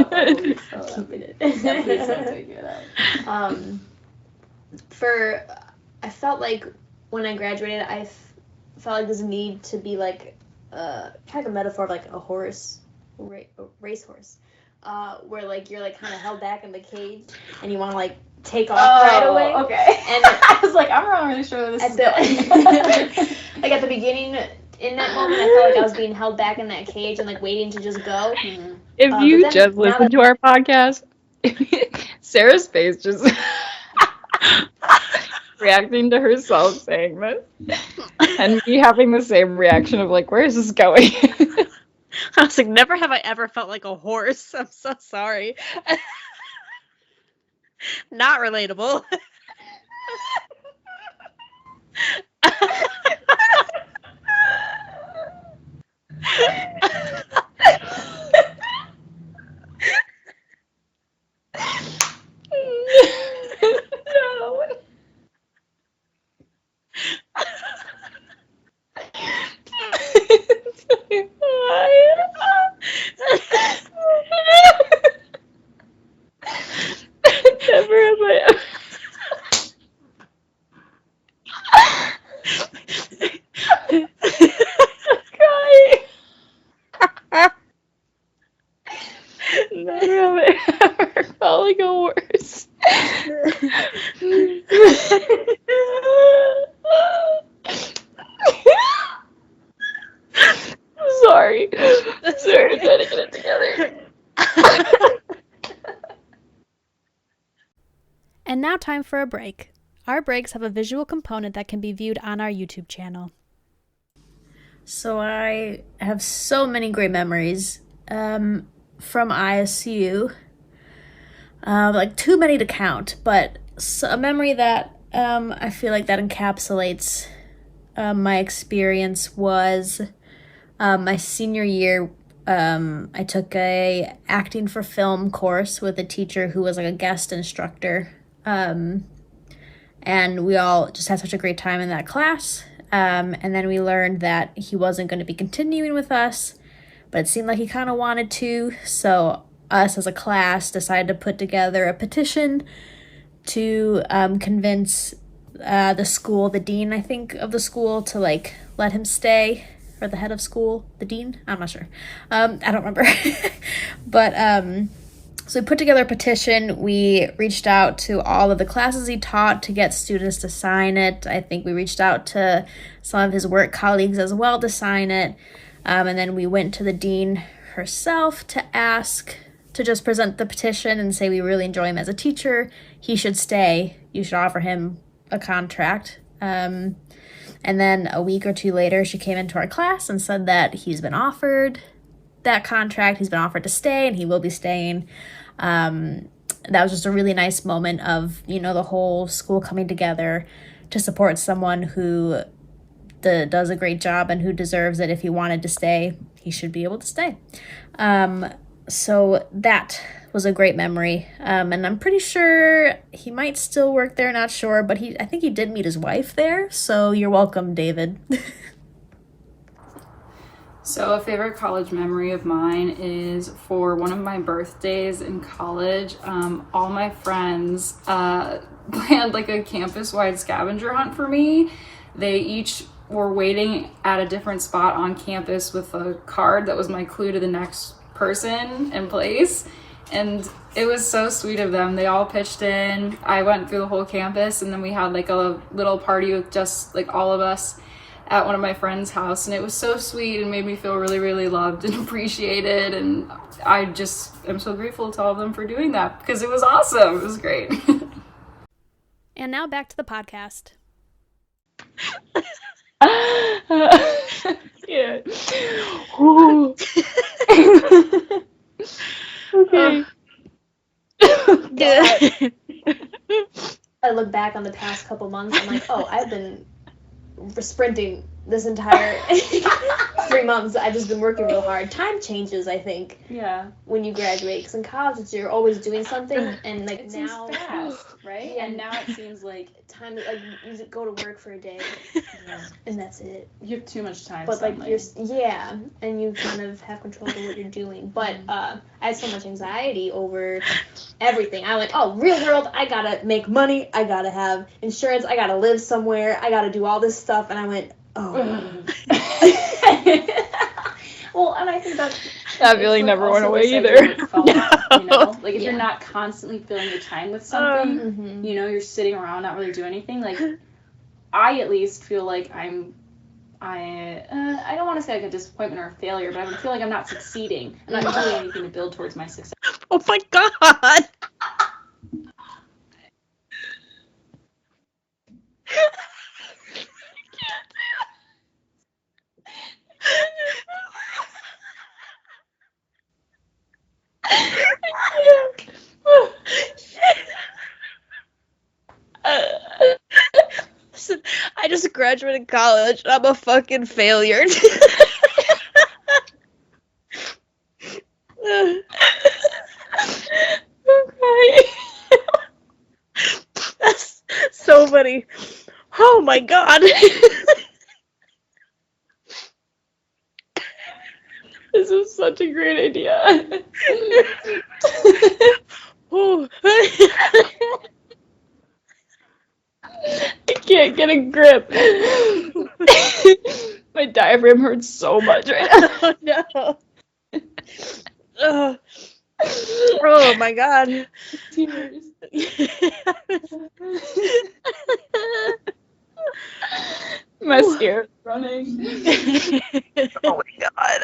I felt like when I graduated, I felt like this need to be like kind of a metaphor of like a horse, racehorse, where like you're like kind of held back in the cage and you want to like take off right away. Okay. And I was like, I'm not really sure where this is going. Like at the beginning, in that moment, I felt like I was being held back in that cage and like waiting to just go. If you then just now listened to our podcast, Sarah's face just reacting to herself saying this, and me having the same reaction of like, where is this going? I was like, never have I ever felt like a horse. I'm so sorry. Not relatable. No. Never have I ever. Crying. Never have I ever felt like a horse. Sorry. Sorry, trying to get it together. And now time for a break. Our breaks have a visual component that can be viewed on our YouTube channel. So I have so many great memories from ISU. Like too many to count, but a memory that I feel like that encapsulates my experience was my senior year. I took a acting for film course with a teacher who was like a guest instructor And we all just had such a great time in that class. And then we learned that he wasn't going to be continuing with us, but it seemed like he kind of wanted to. So us as a class decided to put together a petition to convince the school, the dean, I think, of the school to like let him stay, or the head of school, the dean. I'm not sure. I don't remember. But so we put together a petition. We reached out to all of the classes he taught to get students to sign it. I think we reached out to some of his work colleagues as well to sign it. And then we went to the dean herself to ask to just present the petition and say we really enjoy him as a teacher. He should stay. You should offer him a contract. And then a week or two later, she came into our class and said that he's been offered that contract. He's been offered to stay, and he will be staying. That was just a really nice moment of, you know, the whole school coming together to support someone who does a great job and who deserves it. If he wanted to stay, he should be able to stay. So that was a great memory. And I'm pretty sure he might still work there, not sure, but I think he did meet his wife there. So you're welcome, David. So a favorite college memory of mine is for one of my birthdays in college. All my friends planned like a campus-wide scavenger hunt for me. They each were waiting at a different spot on campus with a card that was my clue to the next person and place. And it was so sweet of them. They all pitched in. I went through the whole campus, and then we had like a little party with just like all of us at one of my friends' house, and it was so sweet and made me feel really, really loved and appreciated. And I just am so grateful to all of them for doing that because it was awesome. It was great. And now back to the podcast. Yeah. Ooh. Okay. Yeah. I look back on the past couple months, I'm like, oh, I've been sprinting this entire 3 months. I've just been working real hard. Time changes, I think. Yeah. When you graduate, because in college you're always doing something, and like It now, seems fast, right? Yeah. And now it seems like time like you just go to work for a day, and that's it. you have too much time. But like suddenly. and you kind of have control over what you're doing. But I had so much anxiety over everything. I went, oh, real world, I gotta make money, I gotta have insurance, I gotta live somewhere, I gotta do all this stuff, and I went, oh. Well, and I think that feeling never went also away the same either. with FOMO, you know? Like if Yeah. you're not constantly filling your time with something, Mhm. you know, you're sitting around not really doing anything. Like I at least feel like I don't want to say like a disappointment or a failure, but I feel like I'm not succeeding. I'm not doing anything to build towards my success. Oh my god. Listen, I just graduated college. I'm a fucking failure. Okay. That's so funny. Oh my god. This is such a great idea. Ooh. I can't get a grip. My diaphragm hurts so much right now. Oh no. Ugh. Oh my god. Tears. My scare's running. Oh my god.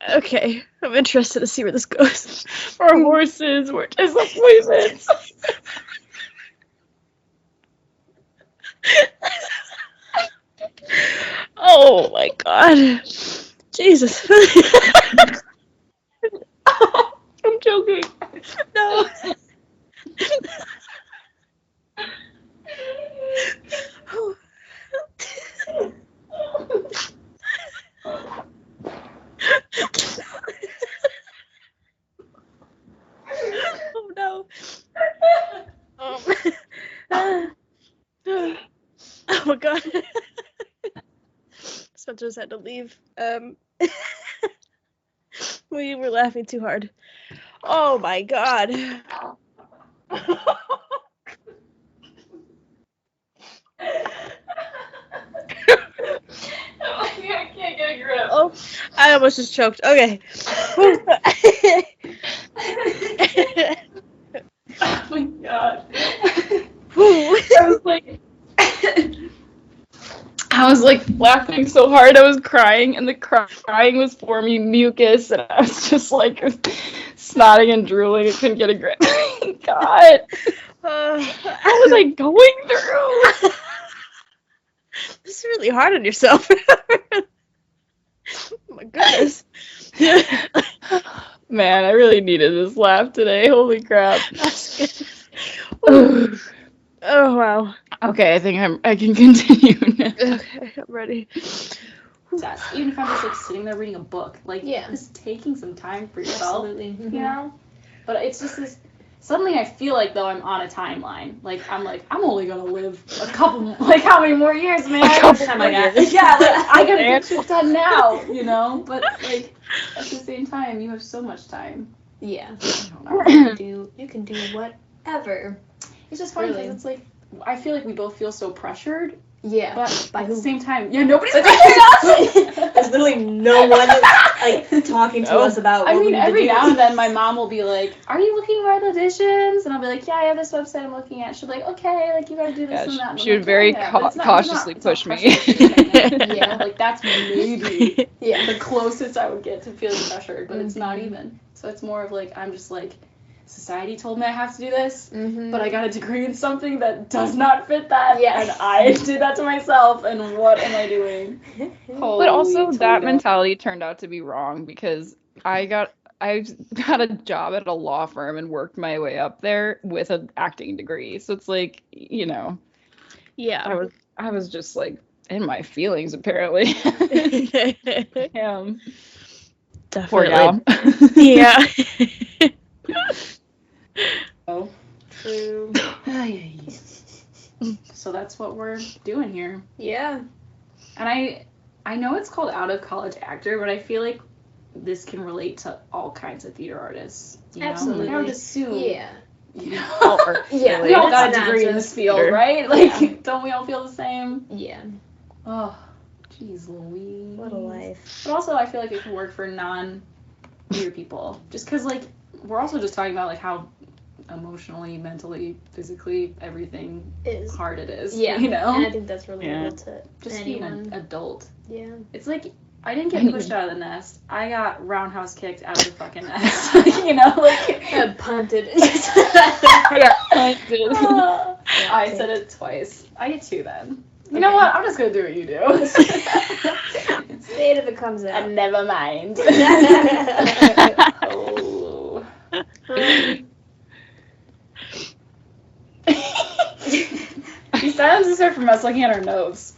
Okay, I'm interested to see where this goes. Our horses were disappointments. Oh my god. Jesus. I'm joking. No. my god. Spencer's had to leave. We were laughing too hard. Oh my god. I can't get a grip. Oh, I almost just choked. Okay. Oh my god. Whew. I was like laughing so hard I was crying, and the crying was forming mucus, and I was just like snotting and drooling. I couldn't get a grip. God, what was I going through? This is really hard on yourself. Oh my goodness. Man, I really needed this laugh today. Holy crap. That's good. Oh wow. Okay, I think I can continue now. Okay, I'm ready. Even if I'm just like sitting there reading a book, like just taking some time for yourself. Absolutely. Mm-hmm. You know? But it's just this. Suddenly I feel like though I'm on a timeline. Like I'm only gonna live a couple, like how many more years, man? A couple more years. Yeah, like I gotta get shit done now, you know? But like at the same time, you have so much time. Yeah. I don't know. You can do whatever. It's just funny because it's like I feel like we both feel so pressured. Yeah. But By at the who? same time, nobody's pressuring us. There's literally no one like talking to us about. I what we mean, need to every do. now and then my mom will be like, "Are you looking for auditions?" And I'll be like, "Yeah, I have this website I'm looking at." She'll be like, "Okay, like you gotta do this and that." And She I'm would like, very "Yeah, but it's not- cautiously it's not push me. pressure. Yeah, like that's maybe Yeah. the closest I would get to feeling pressured, but it's not even. So it's more of like I'm just like, society told me I have to do this, but I got a degree in something that does not fit that, and I did that to myself, and what am I doing? But also Holy that Toledo. mentality turned out to be wrong because I got a job at a law firm and worked my way up there with an acting degree. So it's like, you know, Yeah. I was just like in my feelings apparently. Damn. Definitely. Poor gal. Yeah. Oh. True. So that's what we're doing here. Yeah. And I know it's called out of college actor, but I feel like this can relate to all kinds of theater artists. You know? Absolutely. Like, I would assume. Yeah. You know? Yeah. We all got a It's not degree in just this field, theater. right? Like, don't we all feel the same? Yeah. Oh, jeez Louise. What a life. But also, I feel like it can work for non-theater people. Just because, like, we're also just talking about, like, how emotionally, mentally, physically, everything hard it is. Yeah. You know? And I think that's relatable to just anyone. being an adult. Yeah. It's like, I didn't get pushed out of the nest. I got roundhouse kicked out of the fucking nest. You know, like punted. I said it twice. I get two then. You know what? I'm just gonna do what you do. Say it if it comes out. Never mind. Oh. These silences are from us looking at our nose.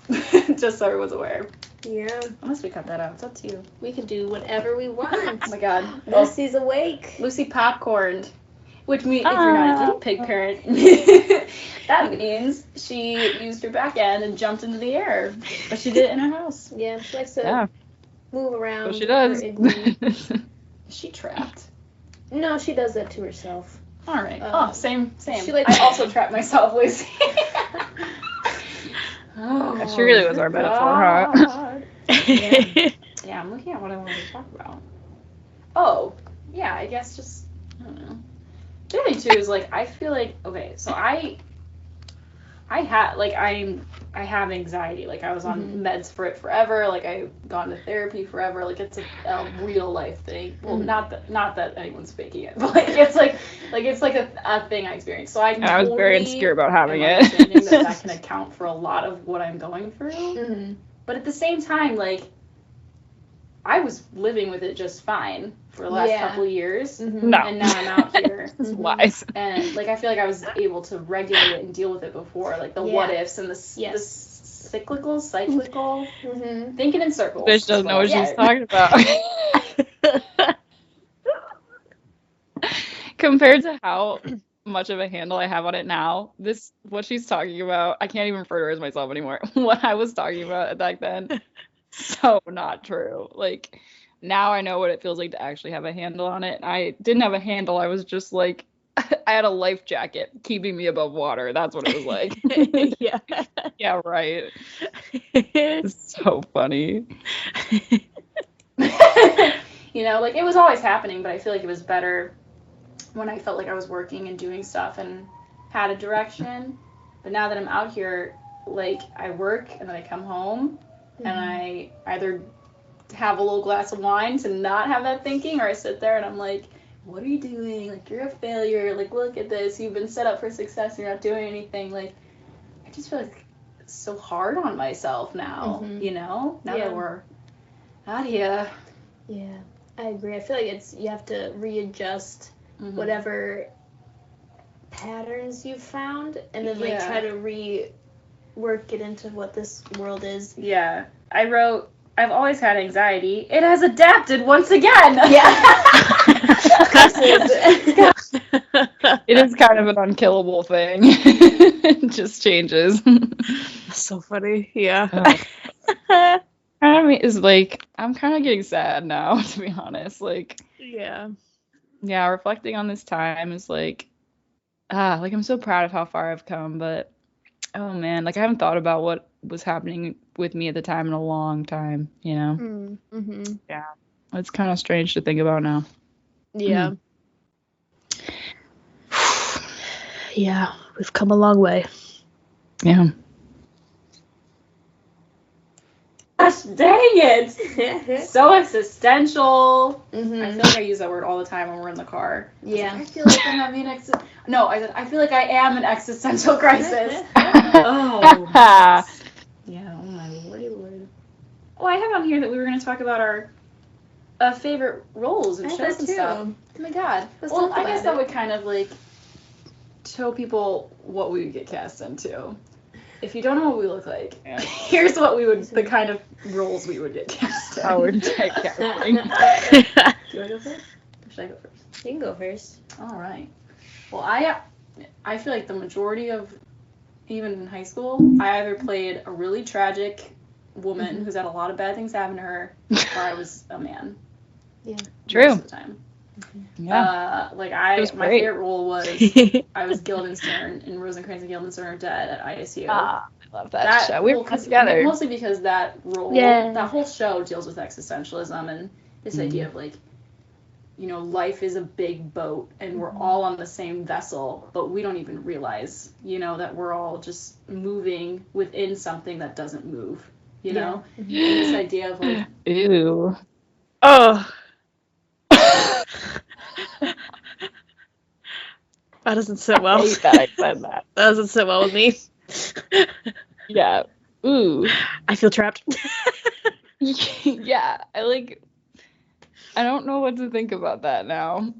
Just so everyone's aware. Yeah. Unless we cut that out. It's up to you. We can do whatever we want. Oh my god. Lucy's awake. Lucy popcorned. Which means, if you're not a guinea pig parent, that means she used her back end and jumped into the air. But she did it in her house. Yeah, she likes to move around. So she does. Is she trapped? No, she does that to herself. Alright. Same. She likes I also trapped myself, Lucy. She really was our metaphor, huh? Yeah, I'm looking at what I wanted to talk about. Oh, yeah, I guess just, I don't know. The other thing, too, is, like, I feel like, okay, so I have anxiety. Like, I was on meds for it forever. Like, I've gone to therapy forever. Like, it's a real life thing. Well, not that anyone's faking it, but like it's like a thing I experienced. So I was very insecure about having it. Understanding that can account for a lot of what I'm going through. Mm-hmm. But at the same time, like, I was living with it just fine for the last couple of years. Mm-hmm. No. And now I'm out here. That's wise. And, like, I feel like I was able to regulate it and deal with it before. Like, the what ifs and the cyclical, Mm-hmm. thinking in circles. Bitch doesn't know what she's talking about. Compared to how much of a handle I have on it now. What she's talking about, I can't even refer to her as myself anymore. What I was talking about back then, so not true. Like, now I know what it feels like to actually have a handle on it. I didn't have a handle. I was just like, I had a life jacket keeping me above water. That's what it was like. Yeah. Yeah, right. It's so funny. You know, like, it was always happening, but I feel like it was better when I felt like I was working and doing stuff and had a direction. But now that I'm out here, like, I work and then I come home and I either have a little glass of wine to not have that thinking, or I sit there and I'm like, what are you doing? Like, you're a failure. Like, look at this. You've been set up for success and you're not doing anything. Like, I just feel like it's so hard on myself now, you know? Now that we're out here. Yeah, I agree. I feel like you have to readjust whatever patterns you've found and then like try to rework it into what this world is. Yeah. I wrote, I've always had anxiety. It has adapted once again. Yeah. It is kind of an unkillable thing. It just changes. That's so funny. Yeah. I mean, it's like, I'm kind of getting sad now, to be honest. Like, Yeah. yeah, reflecting on this time is like, like, I'm so proud of how far I've come, but oh man, like, I haven't thought about what was happening with me at the time in a long time, you know? Yeah. It's kind of strange to think about now. Yeah. Yeah, we've come a long way. Yeah. Gosh dang it! So existential. I feel like I use that word all the time when we're in the car. Yeah. I feel like I'm having I said I feel like I am an existential crisis. Oh. Yeah, oh my lordy lord. Oh, I have on here that we were going to talk about our favorite roles and shows and stuff. Oh my god. Well, I guess that would kind of like show people what we would get cast into. If you don't know what we look like, here's what the kind of roles we would get cast in. Howard typecasting. Do I go first? Or should I go first? You can go first. All right. Well, I feel like the majority of, even in high school, I either played a really tragic woman who's had a lot of bad things happen to her, or I was a man. Yeah. True. Most of the time. Yeah. My favorite role was I was Guildenstern in Rosencrantz and Guildenstern Are Dead at ISU. I love that show. We were together. Mostly because that role, that whole show deals with existentialism and this idea of like, you know, life is a big boat and we're all on the same vessel, but we don't even realize, you know, that we're all just moving within something that doesn't move, you know? And this idea of like... Ew. Oh. That doesn't sit well. I hate that I said that. That doesn't sit well with me. Yeah. Ooh. I feel trapped. Yeah. I don't know what to think about that now.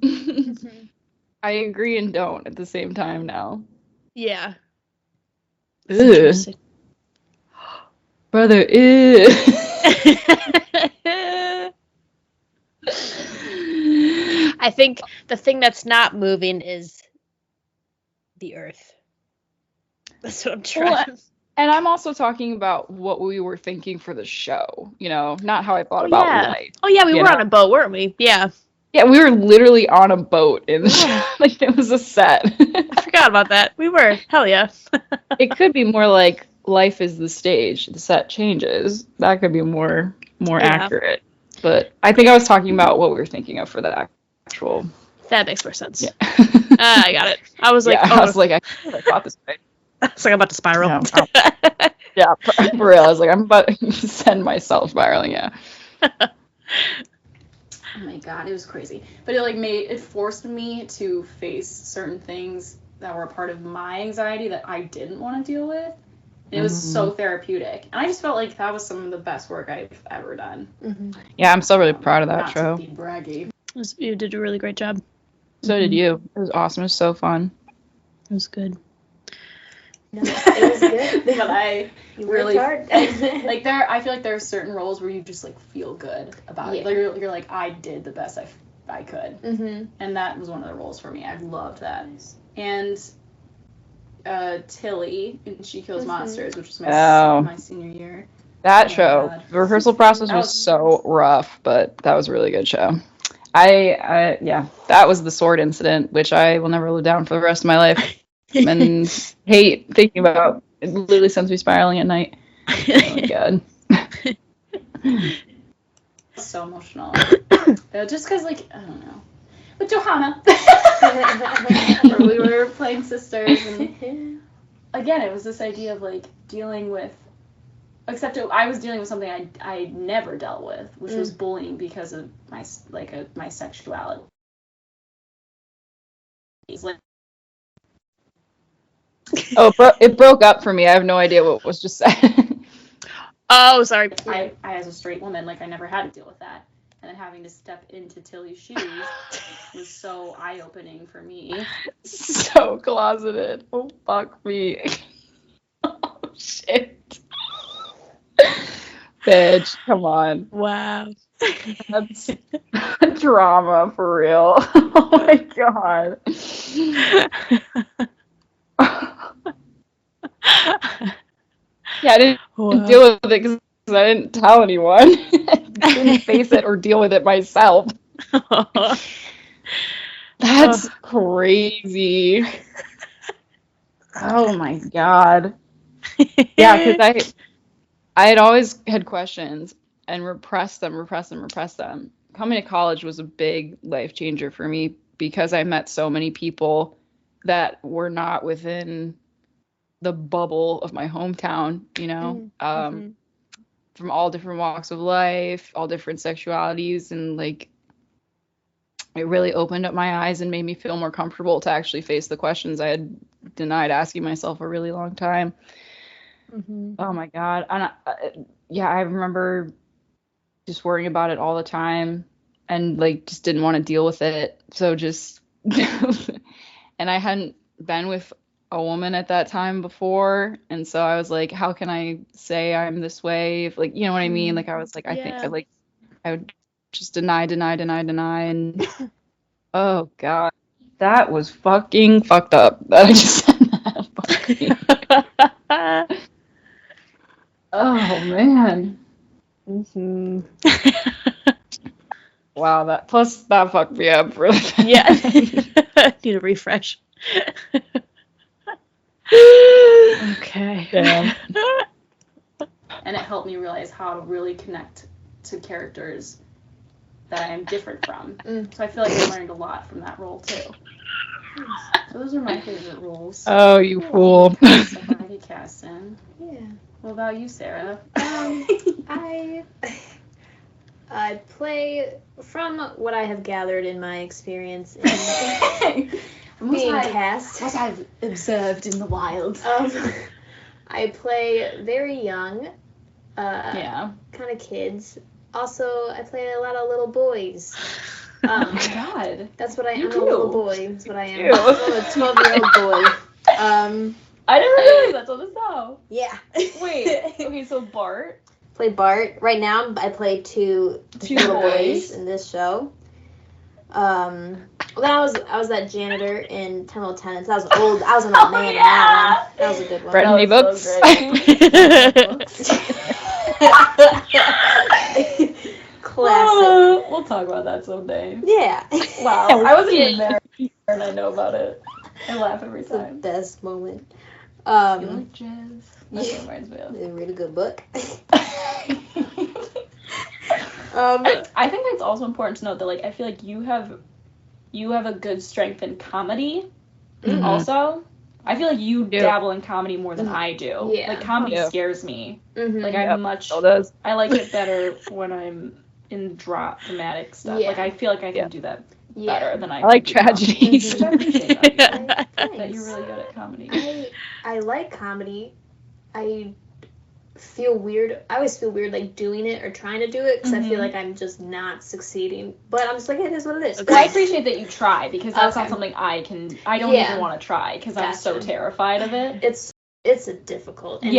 I agree and don't at the same time now. Yeah. Ew. Brother, ew. I think the thing that's not moving is the earth. That's what I'm trying. Well, and I'm also talking about what we were thinking for the show, you know, not how I thought about life. Oh yeah, we were on a boat, weren't we? Yeah. Yeah, we were literally on a boat in the show. Like, it was a set. I forgot about that. We were. Hell yeah. It could be more like life is the stage. The set changes. That could be more accurate. But I think I was talking about what we were thinking of for the actual. That makes more sense. Yeah. I got it. I was like, I was like, I thought this way. It's like I'm about to spiral. Yeah, for real. I was like, I'm about to send myself spiraling. Yeah. Oh my god, it was crazy. But it forced me to face certain things that were a part of my anxiety that I didn't want to deal with. And it was so therapeutic. And I just felt like that was some of the best work I've ever done. Yeah, I'm so really proud of that Not show. to be braggy. You did a really great job. So did you. It was awesome. It was so fun. It was good. No, it was good. But you really worked hard. I feel like there are certain roles where you just like feel good about it. Like you're like, I did the best I could. And that was one of the roles for me. I loved that. and Tilly, and She Kills Monsters, which was my senior year. That show, the rehearsal process was so rough, but that was a really good show. Yeah, that was the sword incident, which I will never live down for the rest of my life, and hate thinking about. It literally sends me spiraling at night. Oh my god. So emotional. Just because, like, I don't know. With Johanna, where we were playing sisters, and again, it was this idea of, like, dealing with, except I was dealing with something I never dealt with, which was bullying because of my sexuality. Oh, it broke up for me. I have no idea what was just said. Oh, sorry. I, as a straight woman, like, I never had to deal with that. And then having to step into Tilly's shoes was so eye-opening for me. So closeted. Oh, fuck me. Oh, shit. Bitch, come on. Wow. That's drama for real. Oh my god. Yeah, I didn't deal with it because I didn't tell anyone. I didn't face it or deal with it myself. That's crazy. Oh my god. Yeah, because I had always had questions and repressed them. Coming to college was a big life changer for me because I met so many people that were not within the bubble of my hometown, you know, from all different walks of life, all different sexualities, and like it really opened up my eyes and made me feel more comfortable to actually face the questions I had denied asking myself a really long time. Oh my god. And I remember just worrying about it all the time and like just didn't want to deal with it. So just and I hadn't been with a woman at that time before, and so I was like, how can I say I'm this way if, like, you know what I mean? Like I was like, I think I would just deny, and oh god, that was fucking fucked up that I just said that. Oh man. Wow, that fucked me up really bad. Yeah. Need a refresh. Okay. Damn. And it helped me realize how to really connect to characters that I am different from. So I feel like I learned a lot from that role too. So those are my favorite roles. Oh, you fool. So Heidi Caston. Yeah. What about you, Sarah? I play, from what I have gathered in my experience in being cast. What I've observed in the wild. I play very young, yeah, kind of kids. Also, I play a lot of little boys. Oh my god. That's what I am. You I'm do. a little boy. That's what I am. I'm a 12-year-old boy. I never realized that's on the show. Yeah. Wait. Okay, so Bart. Play Bart. Right now, I play two little boys in this show. Then I was that janitor in 10 Little Tenants. I was old. I was an old man in that one. That was a good one. Brittany books. Classic. We'll talk about that someday. Yeah. Wow. I wasn't even there, and I know about it. I laugh every It's the time. best moment. You like jazz? That's what reminds me of. It's a really good book. I think it's also important to note that, like, I feel like you have a good strength in comedy. Also, I feel like you dabble in comedy more than I do. Yeah. Like, comedy scares me. Like, does. I like it better when I'm in dramatic stuff. Yeah. Like, I feel like I can do that better than I like do tragedies. Which I appreciate about you, Thanks. that you're really good at comedy. I like comedy. I feel weird. I always feel weird, like, doing it or trying to do it because I feel like I'm just not succeeding. But I'm just like, it is what it is. But I appreciate that you try, because that's not something I don't even want to try because I'm so Gotcha. terrified of it. It's a difficult, and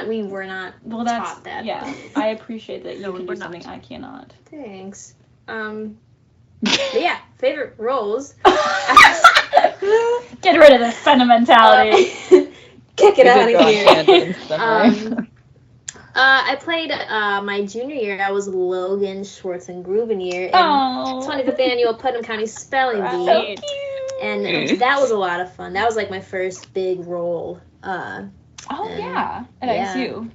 we were not taught that. Yeah, I appreciate that you can do something I cannot. Thanks. But yeah, favorite roles. Get rid of this sentimentality. Kick it out of here. Here. I played my junior year. I was Logan Schwartz and Grubenier in 25th annual Putnam County Spelling Bee, and that was a lot of fun. That was like my first big role. At ISU.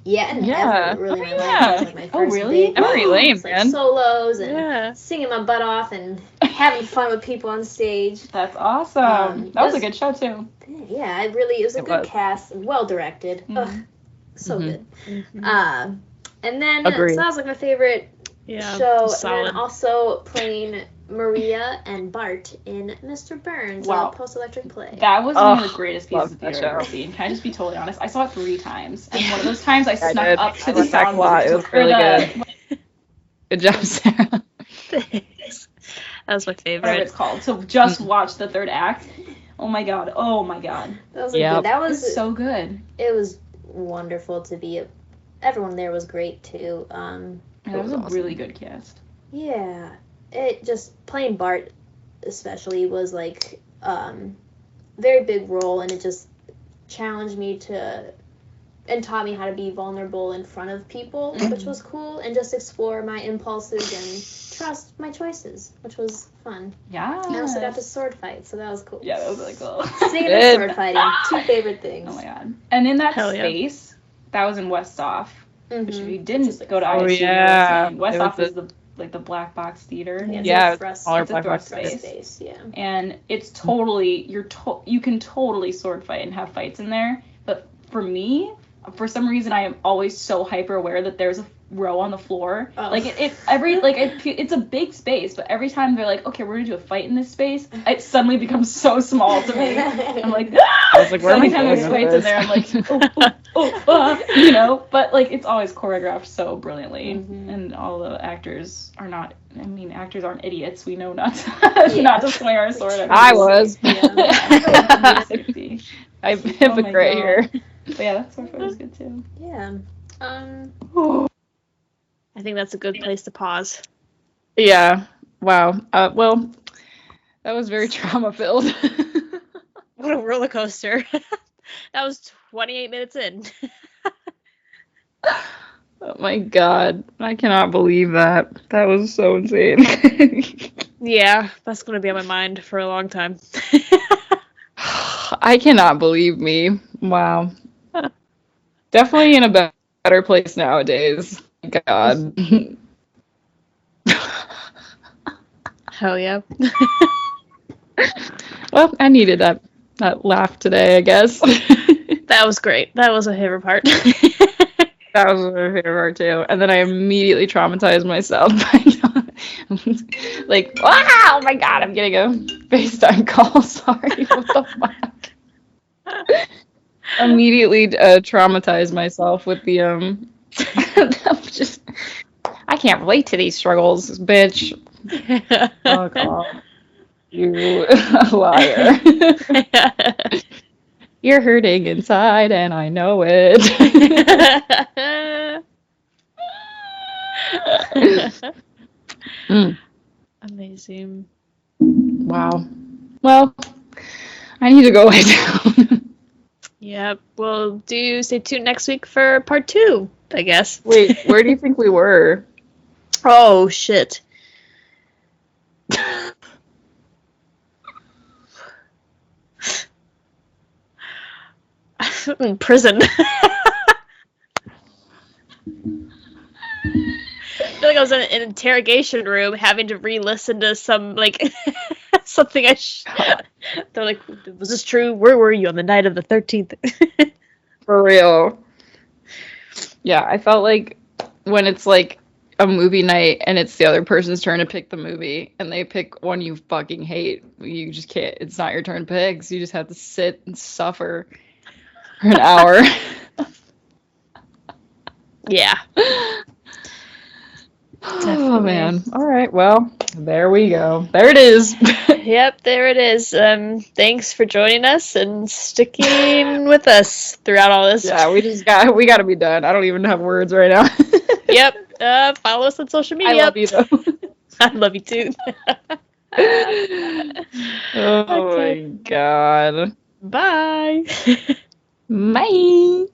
Yeah, and ever, really, my life. Yeah. Like my first really? big Memory lane, like man. solos and singing my butt off and having fun with people on stage. That's awesome. That was a good show too. Yeah, it was a good cast, well directed. Mm-hmm. So good. Mm-hmm. And then Agreed. so that was like my favorite show. solid. And then also playing Maria and Bart in Mr. Burns, a post-electric play. That was one of the greatest pieces of that theater I've ever show. seen. Can I just be totally honest? I saw it 3 times. And one of those times I snuck did. up to I the went back sound a lot. It was really good. Good job, Sarah. That was my Whatever favorite. it's called. So just watch the 3rd act. Oh my god. That was Yep. good. That It was was so good. It was wonderful to be. Everyone there was great too. That was a really good cast. Yeah, it just playing Bart, especially was like very big role, and it just challenged me and taught me how to be vulnerable in front of people, which was cool, and just explore my impulses and trust my choices, which was fun. Yeah. I also got to sword fight, so that was cool. Yeah, that was really cool. Singing and sword fighting, 2 favorite things. Oh my god. And in that Hell yeah. space, that was in Westhoff. Mm-hmm. Which if you didn't go to ISU, Westhoff is the black box theater. Yeah, it's a smaller thrust, black box space. Yeah. And it's totally you can totally sword fight and have fights in there. But for me, for some reason, I am always so hyper aware that there's a row on the floor. Like it's a big space, but every time they're like, okay, we're gonna do a fight in this space, it suddenly becomes so small to me. I'm like, ah! I was like, where am I anytime going there's with fights in this? there, I'm like, but like it's always choreographed so brilliantly, and all the actors are not. I mean, actors aren't idiots. We know not to not to swing our sword. I was. Yeah. I'm hypocrite here. But yeah, that sword fight was good too. Yeah. I think that's a good place to pause. Yeah. Wow. Well, that was very trauma filled. What a roller coaster. That was 28 minutes in. Oh my god. I cannot believe that. That was so insane. Yeah, that's going to be on my mind for a long time. I cannot believe me. Wow. Definitely in a better place nowadays. Thank God. Hell yeah. Well, I needed that laugh today, I guess. That was great. That was my favorite part. That was my favorite part too. And then I immediately traumatized myself. Like, wow, oh my god, I'm getting a FaceTime call. Sorry, what the fuck? Immediately traumatized myself with the I can't relate to these struggles, bitch. Fuck off. You liar. You're hurting inside and I know it. Amazing. Wow. Well, I need to go lay down. Yep. We'll stay tuned next week for part 2, I guess. Wait, where do you think we were? Oh, shit. In prison. I feel like I was in an interrogation room having to re-listen to some, like, something they're like, was this true? Where were you on the night of the 13th? For real. Yeah, I felt like when it's like a movie night and it's the other person's turn to pick the movie and they pick one you fucking hate, you just can't, it's not your turn to pick, so you just have to sit and suffer for an hour. Yeah. Oh man. All right, well, there we go. There it is. Yep, there it is. Thanks for joining us and sticking with us throughout all this. Yeah, we got to be done. I don't even have words right now. Yep. Follow us on social media. I love you though. I love you too. Oh Okay. my god. Bye. Bye.